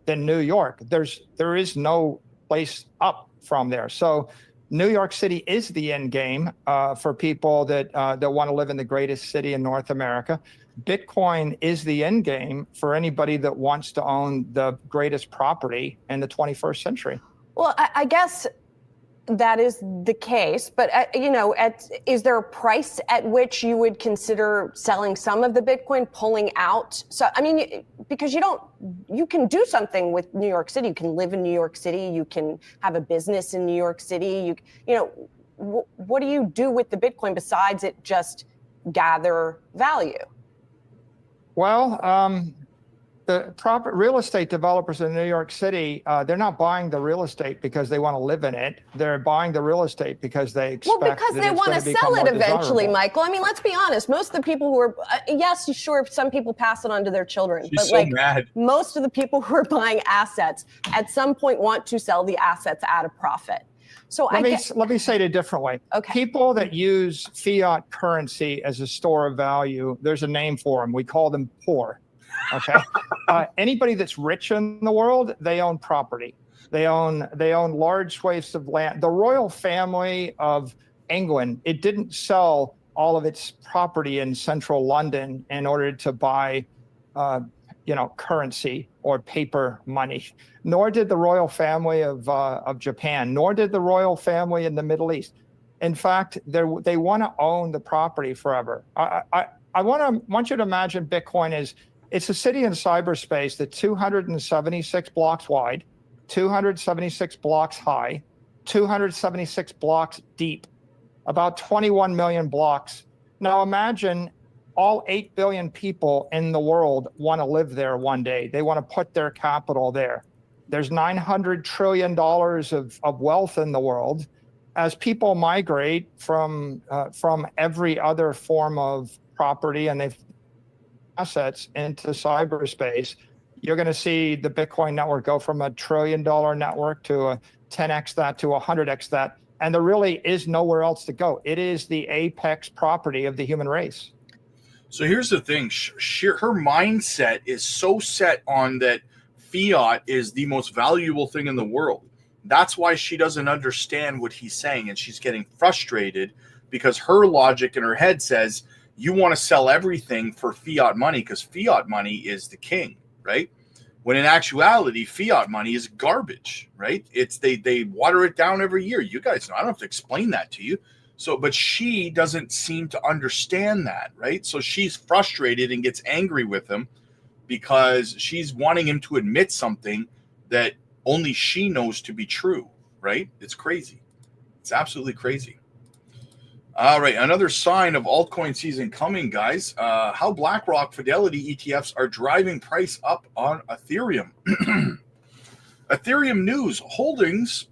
than New York. There is no place up from there. So New York City is the end game for people that want to live in the greatest city in North America. Bitcoin is the end game for anybody that wants to own the greatest property in the 21st century. Well, I guess that is the case, but is there a price at which you would consider selling some of the Bitcoin, pulling out? So, I mean, because you can do something with New York City. You can live in New York City. You can have a business in New York City. What do you do with the Bitcoin besides it just gather value? Well, the real estate developers in New York City, they're not buying the real estate because they want to live in it. They're buying the real estate because they expect because they want to sell it eventually, Michael. I mean, let's be honest. Most of the people who are, yes, sure, some people pass it on to their children. She's so mad. Most of the people who are buying assets at some point want to sell the assets at a profit. So let me say it a different way. Okay. People that use fiat currency as a store of value, there's a name for them. We call them poor. Okay. Anybody that's rich in the world, they own property. They own large swathes of land. The royal family of England, it didn't sell all of its property in central London in order to buy, currency or paper money. Nor did the royal family of Japan. Nor did the royal family in the Middle East. In fact, they want to own the property forever. I want you to imagine Bitcoin is. It's a city in cyberspace that's 276 blocks wide, 276 blocks high, 276 blocks deep, about 21 million blocks. Now imagine all 8 billion people in the world want to live there one day. They want to put their capital there. There's $900 trillion of wealth in the world. As people migrate from every other form of property and they've assets into cyberspace, you're going to see the Bitcoin network go from $1 trillion network to a 10x that to 100x that. And there really is nowhere else to go. It is the apex property of the human race. So here's the thing. Her mindset is so set on that fiat is the most valuable thing in the world. That's why she doesn't understand what he's saying, and she's getting frustrated because her logic in her head says you want to sell everything for fiat money because fiat money is the king, right? When in actuality, fiat money is garbage, right? It's they water it down every year. You guys know, I don't have to explain that to you. So, but she doesn't seem to understand that, right? So she's frustrated and gets angry with him because she's wanting him to admit something that only she knows to be true, right? It's crazy. It's absolutely crazy. All right, another sign of altcoin season coming, guys. How BlackRock Fidelity ETFs are driving price up on Ethereum. Ethereum news: holdings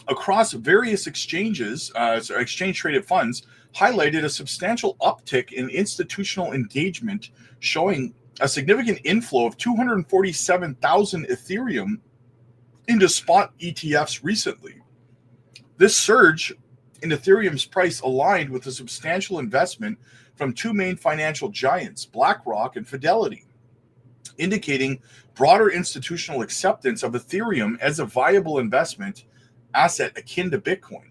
across various exchanges, exchange-traded funds, highlighted a substantial uptick in institutional engagement, showing a significant inflow of 247,000 Ethereum into spot ETFs recently. This surge in Ethereum's price aligned with a substantial investment from two main financial giants, BlackRock and Fidelity, indicating broader institutional acceptance of Ethereum as a viable investment asset akin to Bitcoin.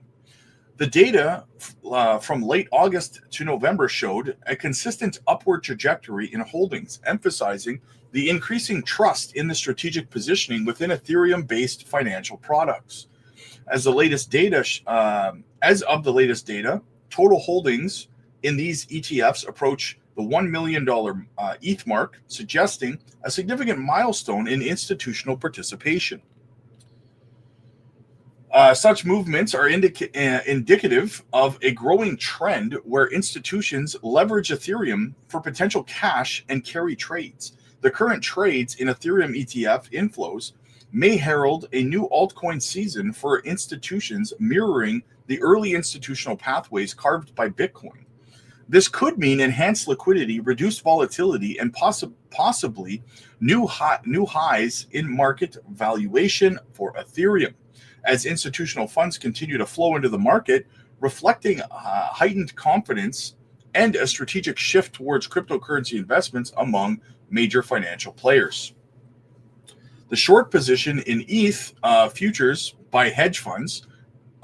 The data from late August to November showed a consistent upward trajectory in holdings, emphasizing the increasing trust in the strategic positioning within Ethereum-based financial products. As of the latest data, total holdings in these ETFs approach the $1 million ETH mark, suggesting a significant milestone in institutional participation. Such movements are indicative of a growing trend where institutions leverage Ethereum for potential cash and carry trades. The current trades in Ethereum ETF inflows may herald a new altcoin season for institutions mirroring the early institutional pathways carved by Bitcoin. This could mean enhanced liquidity, reduced volatility, and possibly new highs in market valuation for Ethereum, as institutional funds continue to flow into the market, reflecting heightened confidence and a strategic shift towards cryptocurrency investments among major financial players. The short position in ETH futures by hedge funds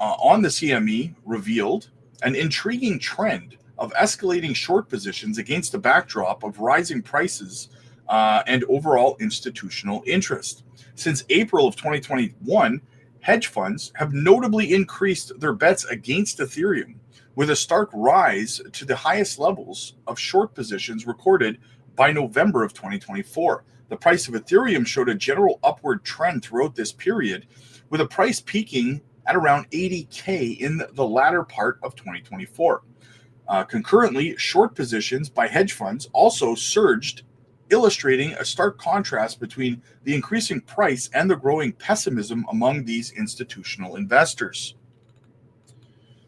on the CME revealed an intriguing trend of escalating short positions against the backdrop of rising prices and overall institutional interest. Since April of 2021, hedge funds have notably increased their bets against Ethereum, with a stark rise to the highest levels of short positions recorded by November of 2024. The price of Ethereum showed a general upward trend throughout this period, with a price peaking at around 80K in the latter part of 2024. Concurrently, short positions by hedge funds also surged, illustrating a stark contrast between the increasing price and the growing pessimism among these institutional investors.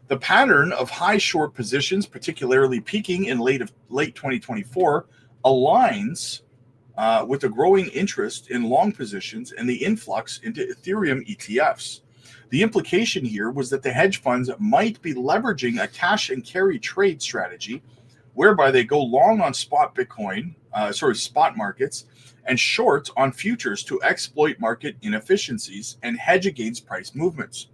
The pattern of high short positions, particularly peaking in late 2024, aligns with the growing interest in long positions and the influx into Ethereum ETFs. The implication here was that the hedge funds might be leveraging a cash and carry trade strategy, whereby they go long on spot markets, and short on futures to exploit market inefficiencies and hedge against price movements.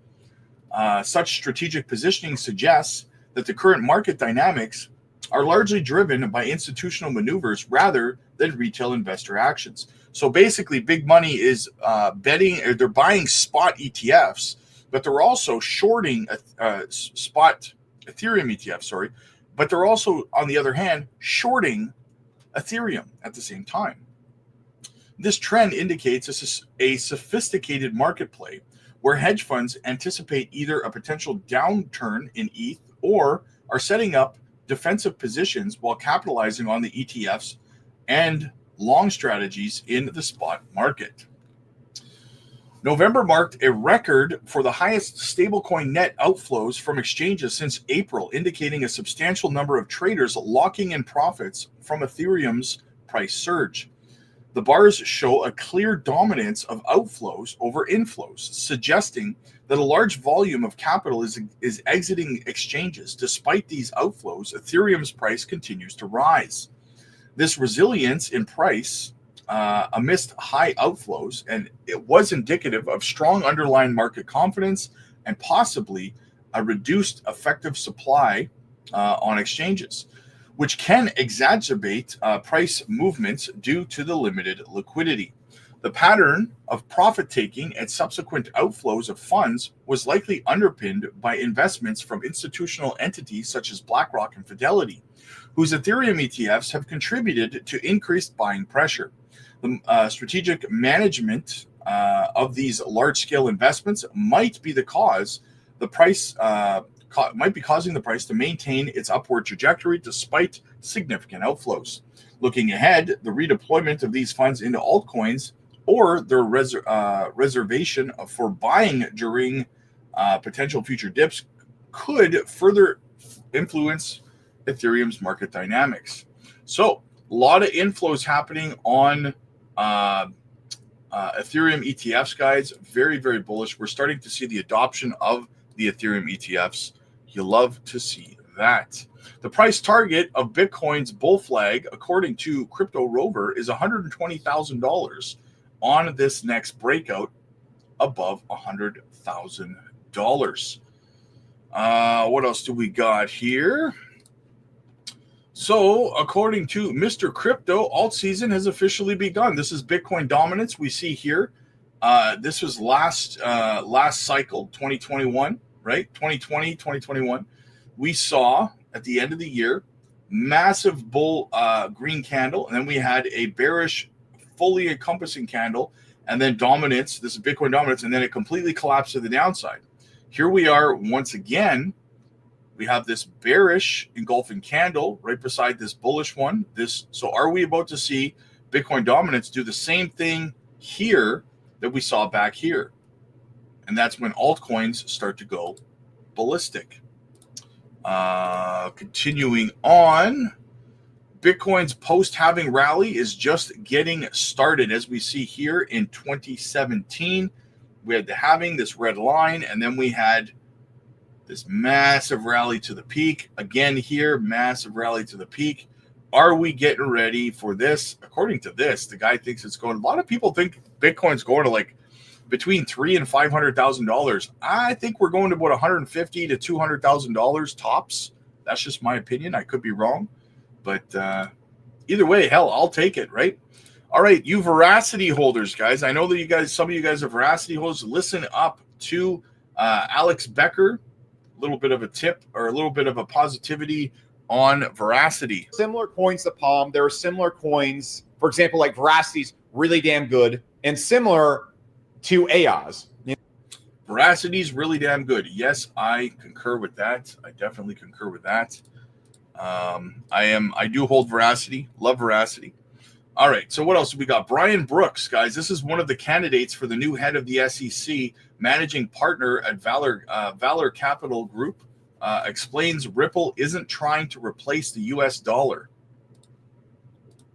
Such strategic positioning suggests that the current market dynamics are largely driven by institutional maneuvers rather than retail investor actions. So basically, big money is betting, or they're buying spot ETFs, but they're also shorting spot Ethereum ETFs, but they're also, on the other hand, shorting Ethereum at the same time. This trend indicates a sophisticated market play where hedge funds anticipate either a potential downturn in ETH or are setting up defensive positions while capitalizing on the ETFs and long strategies in the spot market. November marked a record for the highest stablecoin net outflows from exchanges since April, indicating a substantial number of traders locking in profits from Ethereum's price surge. The bars show a clear dominance of outflows over inflows, suggesting that a large volume of capital is exiting exchanges. Despite these outflows, Ethereum's price continues to rise. This resilience in price amidst high outflows, and it was indicative of strong underlying market confidence and possibly a reduced effective supply on exchanges, which can exacerbate price movements due to the limited liquidity. The pattern of profit taking and subsequent outflows of funds was likely underpinned by investments from institutional entities such as BlackRock and Fidelity, whose Ethereum ETFs have contributed to increased buying pressure. The strategic management of these large-scale investments might be the cause the price might be causing the price to maintain its upward trajectory despite significant outflows. Looking ahead, the redeployment of these funds into altcoins or their reservation for buying during potential future dips could further influence Ethereum's market dynamics. So, a lot of inflows happening on Ethereum ETFs, guys. Very, very bullish. We're starting to see the adoption of the Ethereum ETFs. You love to see that. The price target of Bitcoin's bull flag, according to Crypto Rover, is $120,000 on this next breakout above $100,000. What else do we got here? So, according to Mr. Crypto, alt season has officially begun. This is Bitcoin dominance we see here. This was last cycle, 2021, right? 2020, 2021. We saw at the end of the year, massive bull green candle, and then we had a bearish, fully encompassing candle, and then dominance. This is Bitcoin dominance, and then it completely collapsed to the downside. Here we are once again. We have this bearish engulfing candle right beside this bullish one. So are we about to see Bitcoin dominance do the same thing here that we saw back here? And that's when altcoins start to go ballistic. Continuing on, Bitcoin's post-halving rally is just getting started. As we see here in 2017, we had the halving, this red line, and then we had this massive rally to the peak. Again here, massive rally to the peak. Are we getting ready for this? According to this, the guy thinks it's going. A lot of people think Bitcoin's going to like between $300,000 and $500,000. I think we're going to about $150,000 to $200,000 tops. That's just my opinion. I could be wrong, but either way, hell, I'll take it, right? All right, you Veracity holders, guys. I know that some of you guys are Veracity holders. Listen up to Alex Becker. A little bit of a tip or a little bit of a positivity on Veracity. Similar coins to Palm. There are similar coins, for example, like Veracity's really damn good and similar to AOS. Veracity's really damn good. Yes, I concur with that. I definitely concur with that. I do hold Veracity, love Veracity. All right, so what else do we got? Brian Brooks, guys. This is one of the candidates for the new head of the SEC, managing partner at Valor Capital Group, explains Ripple isn't trying to replace the U.S. dollar.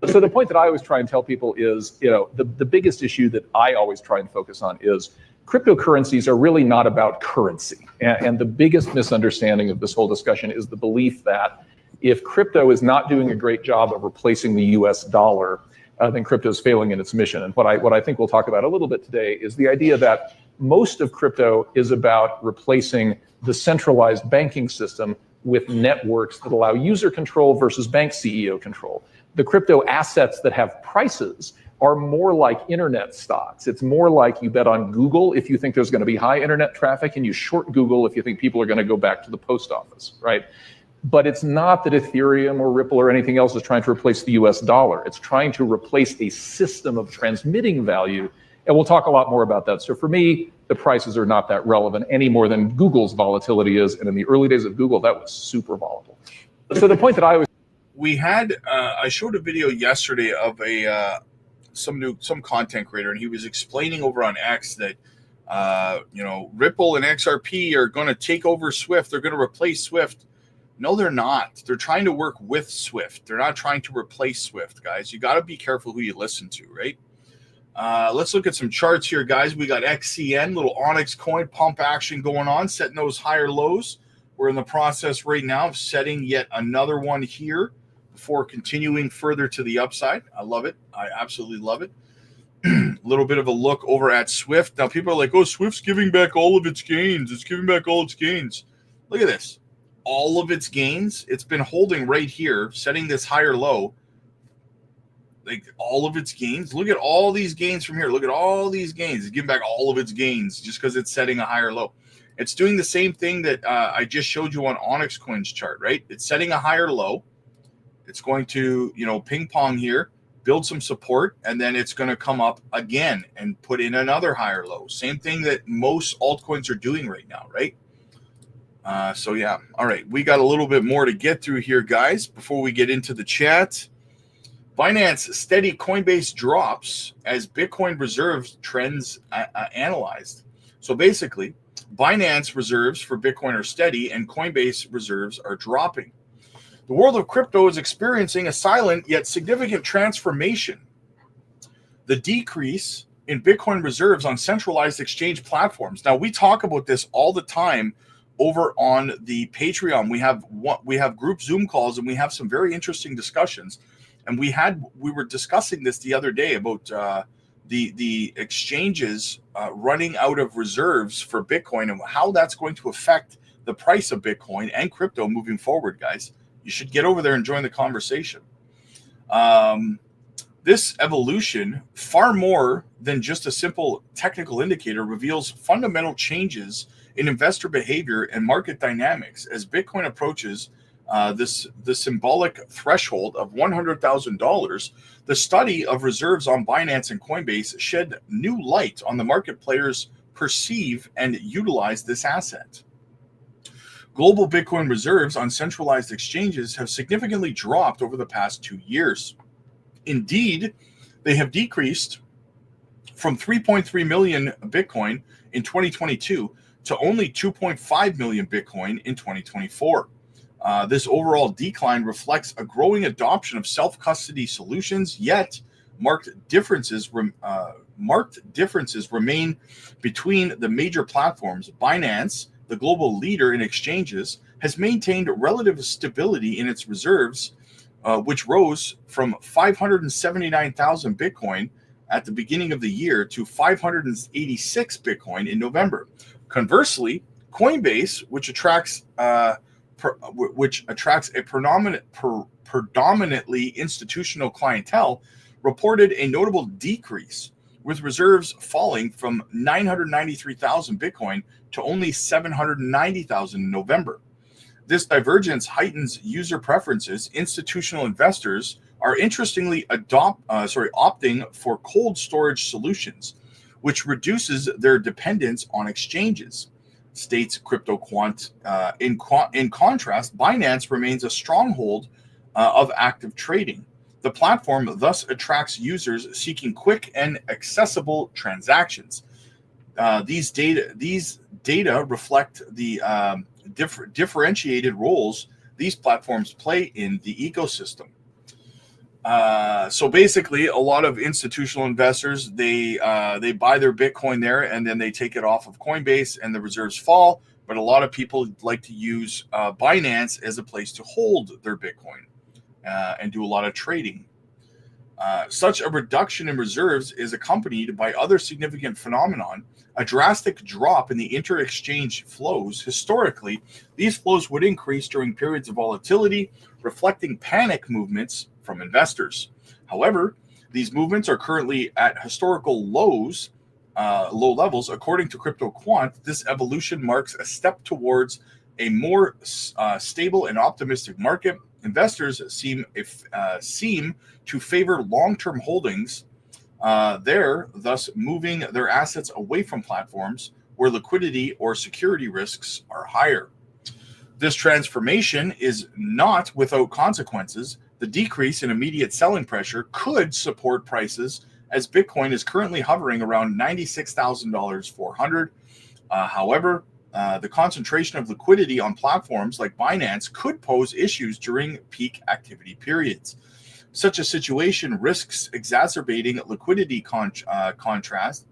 So the point that I always try and tell people is, the biggest issue that I always try and focus on is cryptocurrencies are really not about currency. And the biggest misunderstanding of this whole discussion is the belief that if crypto is not doing a great job of replacing the U.S. dollar, then crypto is failing in its mission. And what I think we'll talk about a little bit today is the idea that most of crypto is about replacing the centralized banking system with networks that allow user control versus bank CEO control. The crypto assets that have prices are more like internet stocks. It's more like you bet on Google if you think there's going to be high internet traffic, and you short Google if you think people are going to go back to the post office, right? But it's not that Ethereum or Ripple or anything else is trying to replace the US dollar. It's trying to replace a system of transmitting value. And we'll talk a lot more about that. So for me, the prices are not that relevant any more than Google's volatility is. And in the early days of Google, that was super volatile. So the point that I showed a video yesterday of a some content creator, and he was explaining over on X that Ripple and XRP are going to take over Swift. They're going to replace Swift. No, they're not. They're trying to work with Swift. They're not trying to replace Swift, guys. You got to be careful who you listen to, right? Let's look at some charts here, guys. We got XCN, little Onyx coin pump action going on, setting those higher lows. We're in the process right now of setting yet another one here before continuing further to the upside. I love it. I absolutely love it. A little bit of a look over at Swift. Now, people are like, oh, Swift's giving back all of its gains. It's giving back all its gains. Look at this. All of its gains. It's been holding right here, setting this higher low. Like all of its gains. Look at all these gains from here. Look at all these gains. It's giving back all of its gains just because it's setting a higher low. It's doing the same thing that I just showed you on Onyx Coin's chart, right? It's setting a higher low. It's going to, ping pong here, build some support, and then it's going to come up again and put in another higher low. Same thing that most altcoins are doing right now, right? So yeah. All right. We got a little bit more to get through here, guys, before we get into the chat. Binance steady Coinbase drops as Bitcoin reserves trends analyzed. So basically, Binance reserves for Bitcoin are steady and Coinbase reserves are dropping. The world of crypto is experiencing a silent yet significant transformation. The decrease in Bitcoin reserves on centralized exchange platforms. Now, we talk about this all the time over on the Patreon. We have group Zoom calls and we have some very interesting discussions. And we were discussing this the other day about the exchanges running out of reserves for Bitcoin and how that's going to affect the price of Bitcoin and crypto moving forward, guys. You should get over there and join the conversation. This evolution, far more than just a simple technical indicator, reveals fundamental changes in investor behavior and market dynamics as Bitcoin approaches the symbolic threshold of $100,000. The study of reserves on Binance and Coinbase shed new light on the market players perceive and utilize this asset. Global Bitcoin reserves on centralized exchanges have significantly dropped over the past 2 years. Indeed, they have decreased from 3.3 million Bitcoin in 2022 to only 2.5 million Bitcoin in 2024. This overall decline reflects a growing adoption of self-custody solutions, yet marked differences remain between the major platforms. Binance, the global leader in exchanges, has maintained relative stability in its reserves, which rose from 579,000 Bitcoin at the beginning of the year to 586 Bitcoin in November. Conversely, Coinbase, which attracts a predominantly institutional clientele, reported a notable decrease, with reserves falling from 993,000 Bitcoin to only 790,000 in November. This divergence heightens user preferences. Institutional investors are interestingly opting for cold storage solutions, which reduces their dependence on exchanges, states CryptoQuant. In contrast, Binance remains a stronghold of active trading. The platform thus attracts users seeking quick and accessible transactions. These data reflect the differentiated roles these platforms play in the ecosystem. So basically, a lot of institutional investors, they buy their Bitcoin there and then they take it off of Coinbase and the reserves fall. But a lot of people like to use Binance as a place to hold their Bitcoin and do a lot of trading. Such a reduction in reserves is accompanied by other significant phenomenon, a drastic drop in the inter-exchange flows. Historically, these flows would increase during periods of volatility, reflecting panic movements from investors. However, these movements are currently at historical low levels. According to CryptoQuant, this evolution marks a step towards a more stable and optimistic market. Investors seem to favor long-term holdings, thus moving their assets away from platforms where liquidity or security risks are higher. This transformation is not without consequences. The decrease in immediate selling pressure could support prices as Bitcoin is currently hovering around $96,400. However, the concentration of liquidity on platforms like Binance could pose issues during peak activity periods. Such a situation risks exacerbating liquidity constraints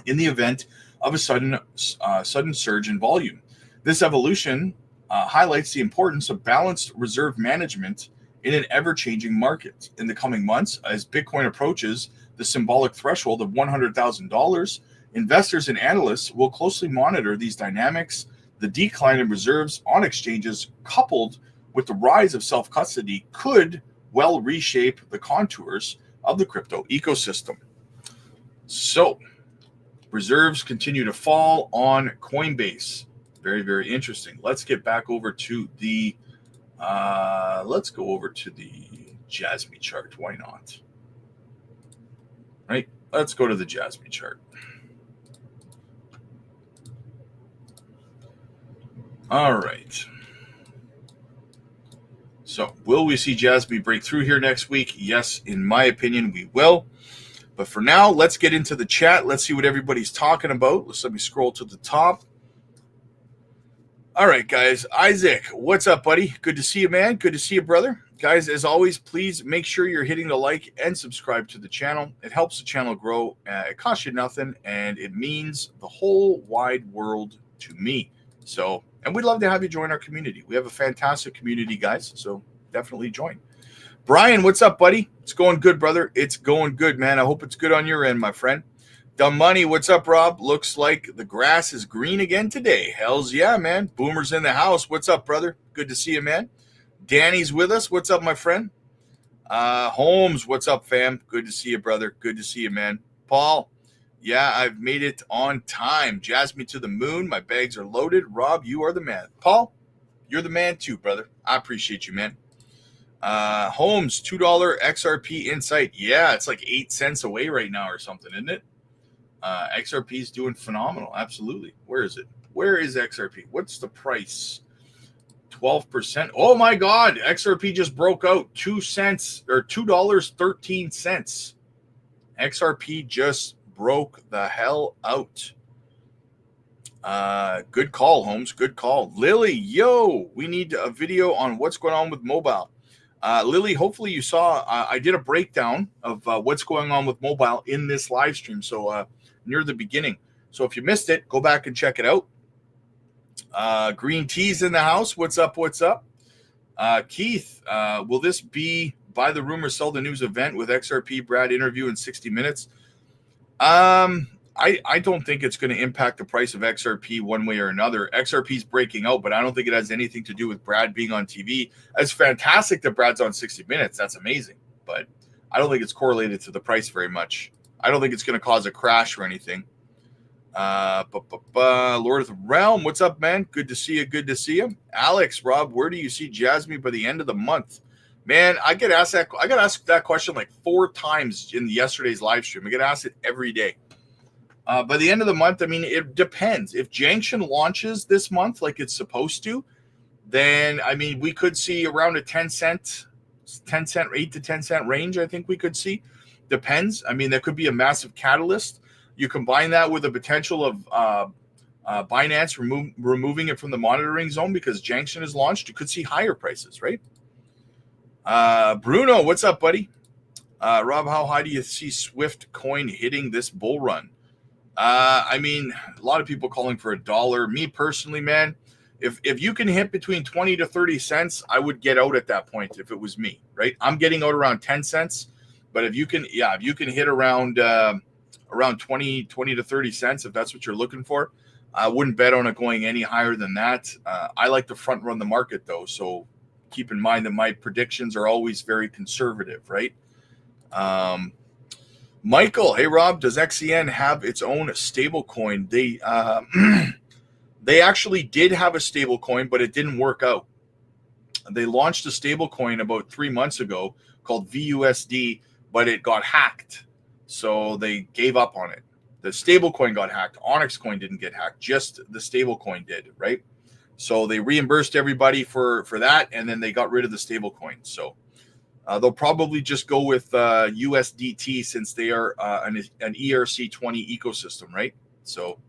in the event of a sudden surge in volume. This evolution highlights the importance of balanced reserve management in an ever-changing market. In the coming months, as Bitcoin approaches the symbolic threshold of $100,000, investors and analysts will closely monitor these dynamics. The decline in reserves on exchanges, coupled with the rise of self-custody, could well reshape the contours of the crypto ecosystem. So, reserves continue to fall on Coinbase. Very, very interesting. Let's get back over to the let's go over to the Jasmy chart. Why not? Right? Let's go to the Jasmy chart. All right. So, will we see Jasmy break through here next week? Yes, in my opinion, we will. But for now, let's get into the chat. Let's see what everybody's talking about. Let me scroll to the top. All right, guys. Isaac, what's up, buddy? Good to see you, man. Good to see you, brother. Guys, as always, please make sure you're hitting the like and subscribe to the channel. It helps the channel grow. It costs you nothing, and it means the whole wide world to me. So, and we'd love to have you join our community. We have a fantastic community, guys, so definitely join. Brian, what's up, buddy? It's going good, brother. It's going good, man. I hope it's good on your end, my friend. Dumb Money, what's up, Rob? Looks like the grass is green again today. Hells yeah, man. Boomer's in the house. What's up, brother? Good to see you, man. Danny's with us. What's up, my friend? Holmes, what's up, fam? Good to see you, brother. Good to see you, man. Paul, yeah, I've made it on time. Jasmy to the moon. My bags are loaded. Rob, you are the man. Paul, you're the man too, brother. I appreciate you, man. Holmes, $2 XRP Insight. Yeah, it's like 8 cents away right now or something, isn't it? XRP is doing phenomenal. Absolutely. Where is it? Where is XRP? What's the price? 12%. Oh my God. XRP just broke out 2 cents or $2.13. XRP just broke the hell out. Good call, Holmes. Good call. Lily, yo, we need a video on what's going on with mobile. Lily, hopefully you saw I did a breakdown of what's going on with mobile in this live stream. So near the beginning. So if you missed it, go back and check it out. Green Tea's in the house. What's up? What's up? Keith, will this be Buy the Rumor, Sell the News event with XRP Brad interview in 60 minutes? I don't think it's going to impact the price of XRP one way or another. XRP's breaking out, but I don't think it has anything to do with Brad being on TV. It's fantastic that Brad's on 60 Minutes. That's amazing. But I don't think it's correlated to the price very much. I don't think it's going to cause a crash or anything. Lord of the Realm, what's up, man? Good to see you. Good to see you. Alex, Rob, where do you see Jasmy by the end of the month? Man, I get asked that question like 4 times in yesterday's live stream. I get asked it every day. By the end of the month, I mean, it depends. If Junction launches this month like it's supposed to, then, I mean, we could see around a 8 to 10 cent range, I think we could see. Depends. I mean, that could be a massive catalyst. You combine that with the potential of Binance removing it from the monitoring zone because Junction is launched, you could see higher prices, right? Bruno, what's up, buddy? Rob, how high do you see Swift coin hitting this bull run? I mean, a lot of people calling for $1. Me personally, man, if you can hit between 20 to 30 cents, I would get out at that point if it was me, right? I'm getting out around 10 cents. But if you can hit around 20 to 30 cents, if that's what you're looking for, I wouldn't bet on it going any higher than that. I like to front run the market though, so keep in mind that my predictions are always very conservative, right? Michael, hey Rob, does XEN have its own stable coin? They actually did have a stable coin, but it didn't work out. They launched a stable coin about 3 months ago called VUSD, but it got hacked. So they gave up on it. The stable coin got hacked. Onyx coin didn't get hacked. Just the stable coin did, right? So they reimbursed everybody for that, and then they got rid of the stable coin. So They'll probably just go with USDT since they are an ERC20 ecosystem, right? So,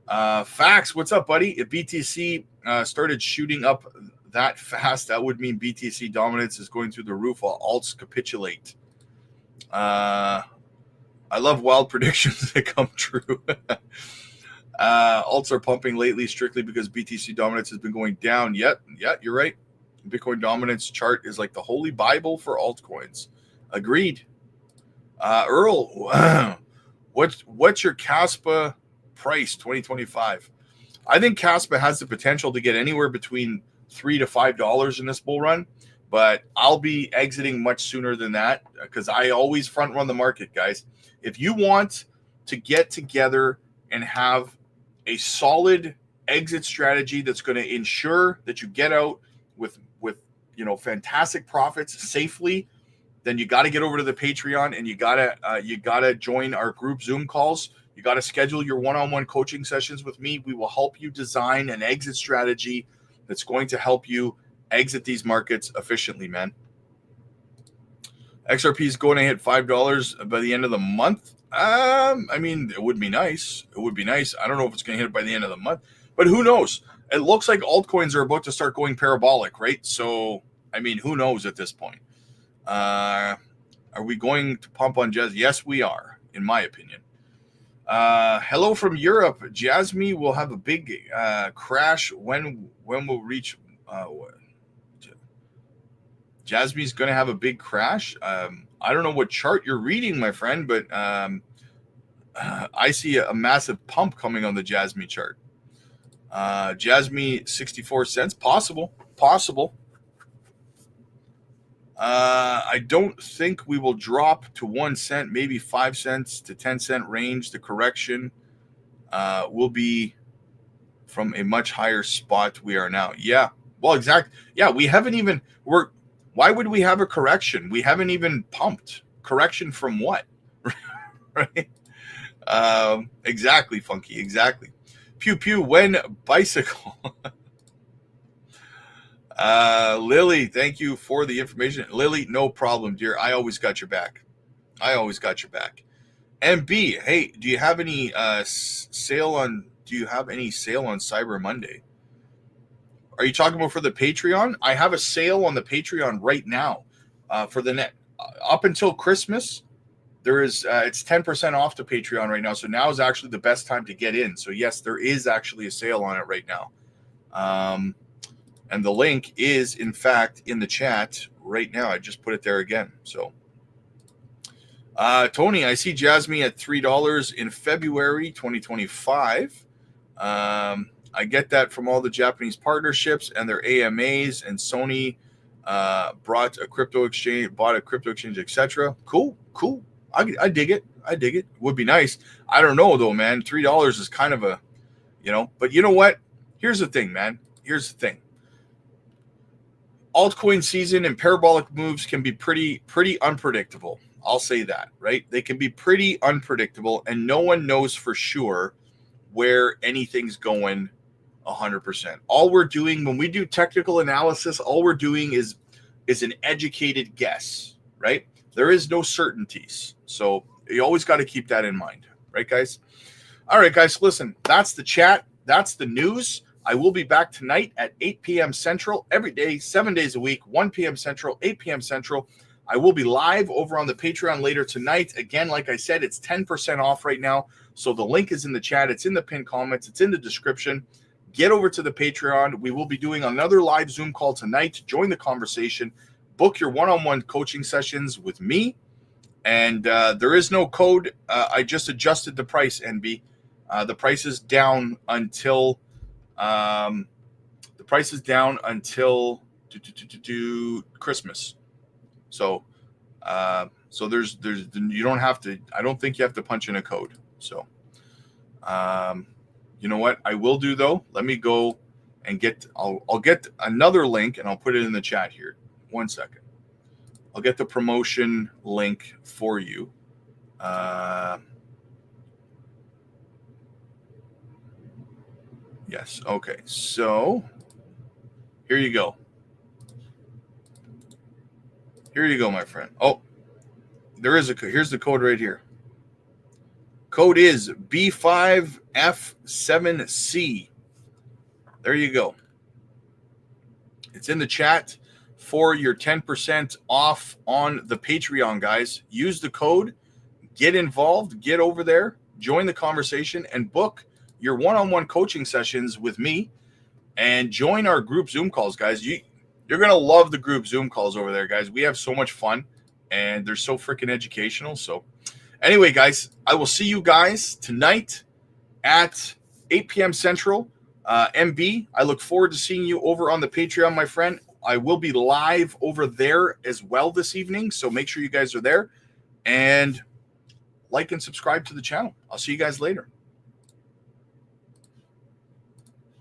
Fax, what's up, buddy? If BTC started shooting up that fast, that would mean BTC dominance is going through the roof while alts capitulate. I love wild predictions that come true. Alts are pumping lately strictly because BTC dominance has been going down. Yeah, you're right. Bitcoin dominance chart is like the holy Bible for altcoins. Agreed. Earl, what's your Caspa price 2025? I think Caspa has the potential to get anywhere between $3 to $5 in this bull run, but I'll be exiting much sooner than that because I always front run the market, guys. If you want to get together and have a solid exit strategy that's going to ensure that you get out with fantastic profits safely, then you got to get over to the Patreon and you gotta join our group Zoom calls. You got to schedule your one-on-one coaching sessions with me. We will help you design an exit strategy that's going to help you exit these markets efficiently, man. XRP is going to hit $5 by the end of the month. I mean, it would be nice. It would be nice. I don't know if it's going to hit it by the end of the month, but who knows? It looks like altcoins are about to start going parabolic, right? So, I mean, who knows at this point? Are we going to pump on Jazz? Yes, we are, in my opinion. Hello from Europe. Jasmy will have a big crash when we'll reach. Jasmy's going to have a big crash. I don't know what chart you're reading, my friend, but I see a massive pump coming on the Jasmy chart. Jasmy 64 cents, possible. I don't think we will drop to 1 cent, maybe 5 cents to 10 cent range. The correction will be from a much higher spot we are now. Yeah, well, exactly. Yeah, we haven't even, why would we have a correction? We haven't even pumped. Correction from what? Right? Exactly, Funky, exactly. Pew pew, when bicycle. Lily, thank you for the information. Lily, no problem, dear. I always got your back. MB, hey, do you have any sale on Cyber Monday? Are you talking about for the Patreon? I have a sale on the Patreon right now for the net up until Christmas. There is it's 10% off the Patreon right now. So now is actually the best time to get in. So yes, there is actually a sale on it right now. And the link is in fact in the chat right now. I just put it there again. So Tony, I see Jasmy at $3 in February 2025. I get that from all the Japanese partnerships and their AMAs, and Sony bought a crypto exchange, etc. Cool. I dig it. Would be nice. I don't know though, man. $3 is kind of a, but you know what? Here's the thing, man. Altcoin season and parabolic moves can be pretty unpredictable. I'll say that, right? They can be pretty unpredictable, and no one knows for sure where anything's going 100%. All we're doing when we do technical analysis, all we're doing is an educated guess, right? There is no certainties. So you always got to keep that in mind, right, guys? All right, guys, listen, that's the chat. That's the news. I will be back tonight at 8 p.m. Central every day, 7 days a week, 1 p.m. Central, 8 p.m. Central. I will be live over on the Patreon later tonight. Again, like I said, it's 10% off right now. So the link is in the chat. It's in the pinned comments. It's in the description. Get over to the Patreon. We will be doing another live Zoom call tonight. Join the conversation. Book your one-on-one coaching sessions with me. And there is no code. I just adjusted the price, NB. The price is down until Christmas. So there's you don't have to. I don't think you have to punch in a code. So, you know what I will do though? Let me go and I'll get another link and I'll put it in the chat here. 1 second. I'll get the promotion link for you. Yes. Okay. So here you go. Here you go, my friend. Oh, there is a code. Here's the code right here. Code is B5F7C. There you go. It's in the chat for your 10% off on the Patreon, guys. Use the code, get involved, get over there, join the conversation, and book your one-on-one coaching sessions with me, and join our group Zoom calls, guys. You're going to love the group Zoom calls over there, guys. We have so much fun, and they're so freaking educational. So anyway, guys, I will see you guys tonight at 8 p.m. Central. MB, I look forward to seeing you over on the Patreon, my friend. I will be live over there as well this evening, so make sure you guys are there. And like and subscribe to the channel. I'll see you guys later.